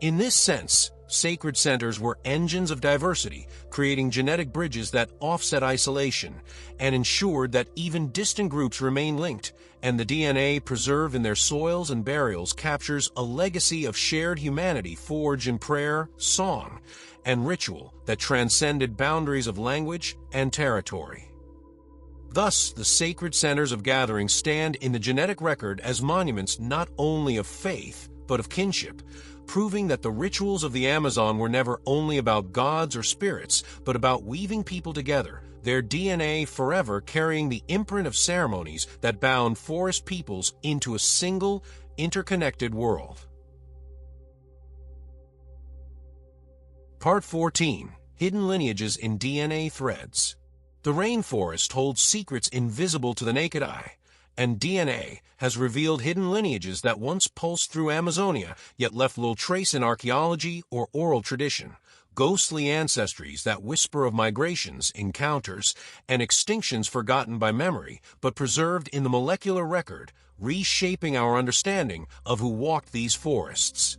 In this sense, sacred centers were engines of diversity, creating genetic bridges that offset isolation and ensured that even distant groups remain linked, and the DNA preserved in their soils and burials captures a legacy of shared humanity forged in prayer, song, and ritual that transcended boundaries of language and territory. Thus, the sacred centers of gatherings stand in the genetic record as monuments not only of faith, but of kinship, proving that the rituals of the Amazon were never only about gods or spirits, but about weaving people together, their DNA forever carrying the imprint of ceremonies that bound forest peoples into a single, interconnected world. Part 14. Hidden Lineages in DNA Threads. The rainforest holds secrets invisible to the naked eye, and DNA has revealed hidden lineages that once pulsed through Amazonia, yet left little trace in archaeology or oral tradition. Ghostly ancestries that whisper of migrations, encounters, and extinctions forgotten by memory, but preserved in the molecular record, reshaping our understanding of who walked these forests.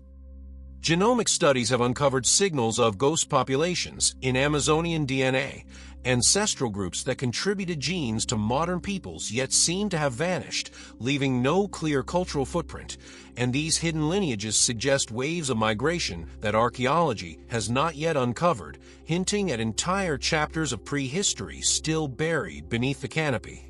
Genomic studies have uncovered signals of ghost populations in Amazonian DNA, ancestral groups that contributed genes to modern peoples yet seem to have vanished, leaving no clear cultural footprint, and these hidden lineages suggest waves of migration that archaeology has not yet uncovered, hinting at entire chapters of prehistory still buried beneath the canopy.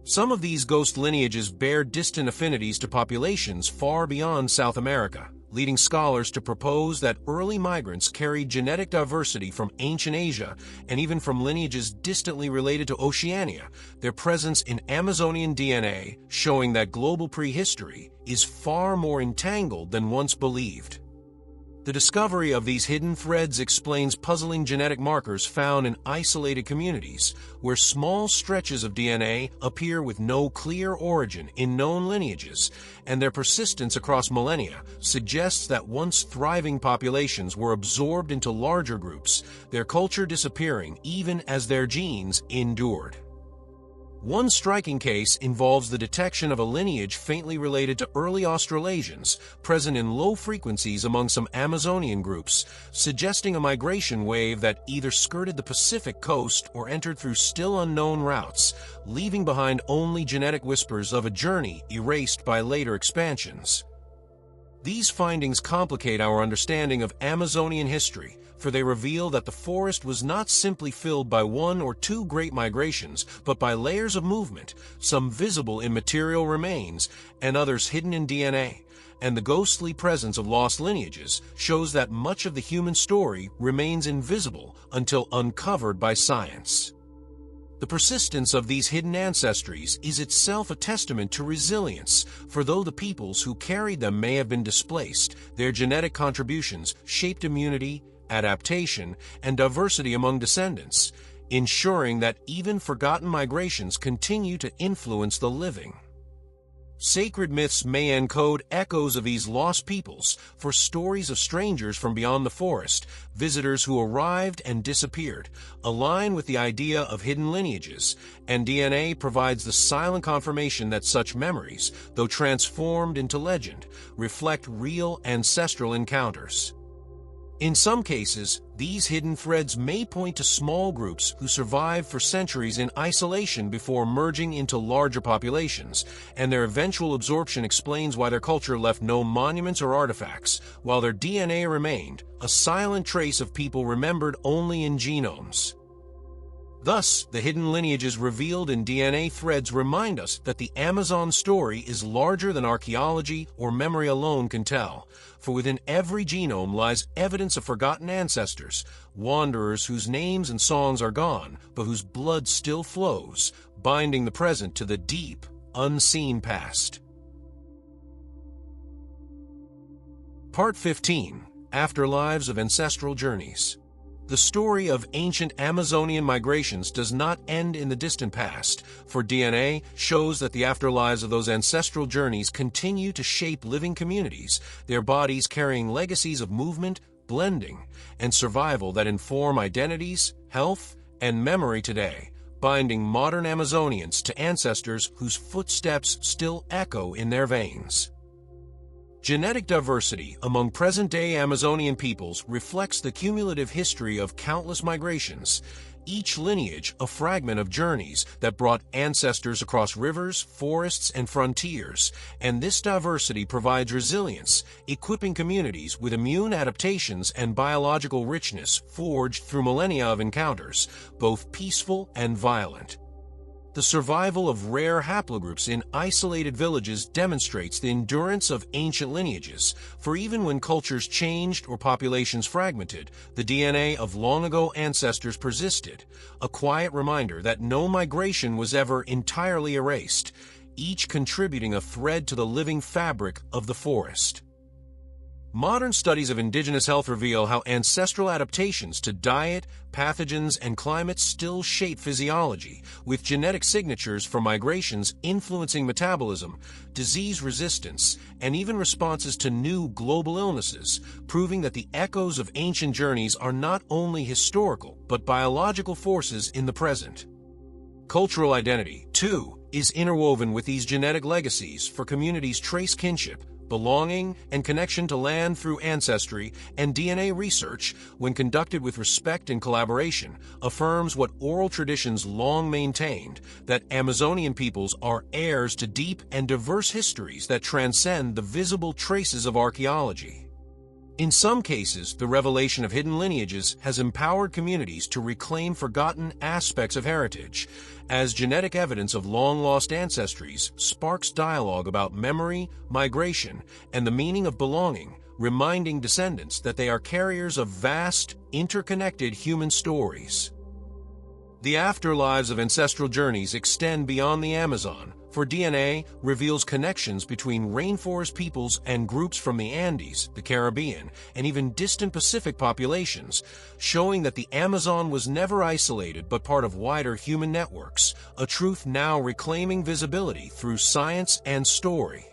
Some of these ghost lineages bear distant affinities to populations far beyond South America, leading scholars to propose that early migrants carried genetic diversity from ancient Asia and even from lineages distantly related to Oceania, their presence in Amazonian DNA showing that global prehistory is far more entangled than once believed. The discovery of these hidden threads explains puzzling genetic markers found in isolated communities, where small stretches of DNA appear with no clear origin in known lineages, and their persistence across millennia suggests that once thriving populations were absorbed into larger groups, their culture disappearing even as their genes endured. One striking case involves the detection of a lineage faintly related to early Australasians, present in low frequencies among some Amazonian groups, suggesting a migration wave that either skirted the Pacific coast or entered through still unknown routes, leaving behind only genetic whispers of a journey erased by later expansions. These findings complicate our understanding of Amazonian history, for they reveal that the forest was not simply filled by one or two great migrations, but by layers of movement, some visible in material remains, and others hidden in DNA. And the ghostly presence of lost lineages shows that much of the human story remains invisible until uncovered by science. The persistence of these hidden ancestries is itself a testament to resilience, for though the peoples who carried them may have been displaced, their genetic contributions shaped immunity, adaptation, and diversity among descendants, ensuring that even forgotten migrations continue to influence the living. Sacred myths may encode echoes of these lost peoples, for stories of strangers from beyond the forest, visitors who arrived and disappeared, align with the idea of hidden lineages, and DNA provides the silent confirmation that such memories, though transformed into legend, reflect real ancestral encounters. In some cases, these hidden threads may point to small groups who survived for centuries in isolation before merging into larger populations, and their eventual absorption explains why their culture left no monuments or artifacts, while their DNA remained, a silent trace of people remembered only in genomes. Thus, the hidden lineages revealed in DNA threads remind us that the Amazon story is larger than archaeology or memory alone can tell, for within every genome lies evidence of forgotten ancestors, wanderers whose names and songs are gone, but whose blood still flows, binding the present to the deep, unseen past. Part 15. Afterlives of Ancestral Journeys. The story of ancient Amazonian migrations does not end in the distant past, for DNA shows that the afterlives of those ancestral journeys continue to shape living communities, their bodies carrying legacies of movement, blending, and survival that inform identities, health, and memory today, binding modern Amazonians to ancestors whose footsteps still echo in their veins. Genetic diversity among present-day Amazonian peoples reflects the cumulative history of countless migrations, each lineage a fragment of journeys that brought ancestors across rivers, forests, and frontiers, and this diversity provides resilience, equipping communities with immune adaptations and biological richness forged through millennia of encounters, both peaceful and violent. The survival of rare haplogroups in isolated villages demonstrates the endurance of ancient lineages, for even when cultures changed or populations fragmented, the DNA of long-ago ancestors persisted, a quiet reminder that no migration was ever entirely erased, each contributing a thread to the living fabric of the forest. Modern studies of indigenous health reveal how ancestral adaptations to diet, pathogens, and climate still shape physiology, with genetic signatures for migrations influencing metabolism, disease resistance, and even responses to new global illnesses, proving that the echoes of ancient journeys are not only historical, but biological forces in the present. Cultural identity, too, is interwoven with these genetic legacies, for communities trace kinship, belonging, and connection to land through ancestry, and DNA research, when conducted with respect and collaboration, affirms what oral traditions long maintained, that Amazonian peoples are heirs to deep and diverse histories that transcend the visible traces of archaeology. In some cases, the revelation of hidden lineages has empowered communities to reclaim forgotten aspects of heritage, as genetic evidence of long-lost ancestries sparks dialogue about memory, migration, and the meaning of belonging, reminding descendants that they are carriers of vast, interconnected human stories. The afterlives of ancestral journeys extend beyond the Amazon, for DNA reveals connections between rainforest peoples and groups from the Andes, the Caribbean, and even distant Pacific populations, showing that the Amazon was never isolated but part of wider human networks, a truth now reclaiming visibility through science and story.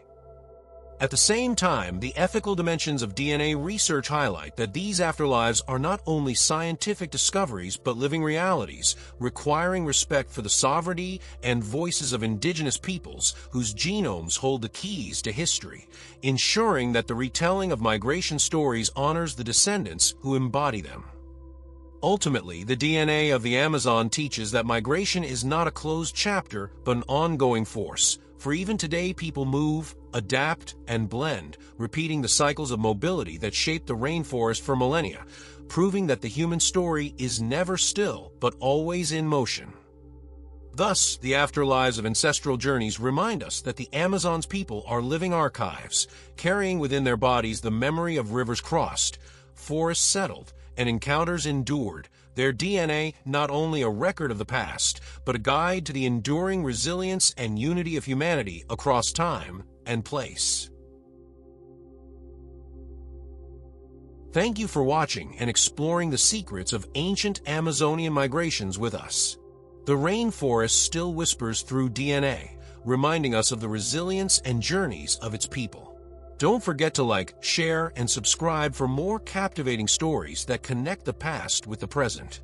At the same time, the ethical dimensions of DNA research highlight that these afterlives are not only scientific discoveries but living realities, requiring respect for the sovereignty and voices of indigenous peoples whose genomes hold the keys to history, ensuring that the retelling of migration stories honors the descendants who embody them. Ultimately, the DNA of the Amazon teaches that migration is not a closed chapter but an ongoing force, for even today people move, adapt, and blend, repeating the cycles of mobility that shaped the rainforest for millennia, proving that the human story is never still, but always in motion. Thus, the afterlives of ancestral journeys remind us that the Amazon's people are living archives, carrying within their bodies the memory of rivers crossed, forests settled, and encounters endured, their DNA not only a record of the past, but a guide to the enduring resilience and unity of humanity across time and place. Thank you for watching and exploring the secrets of ancient Amazonian migrations with us. The rainforest still whispers through DNA, reminding us of the resilience and journeys of its people. Don't forget to like, share, and subscribe for more captivating stories that connect the past with the present.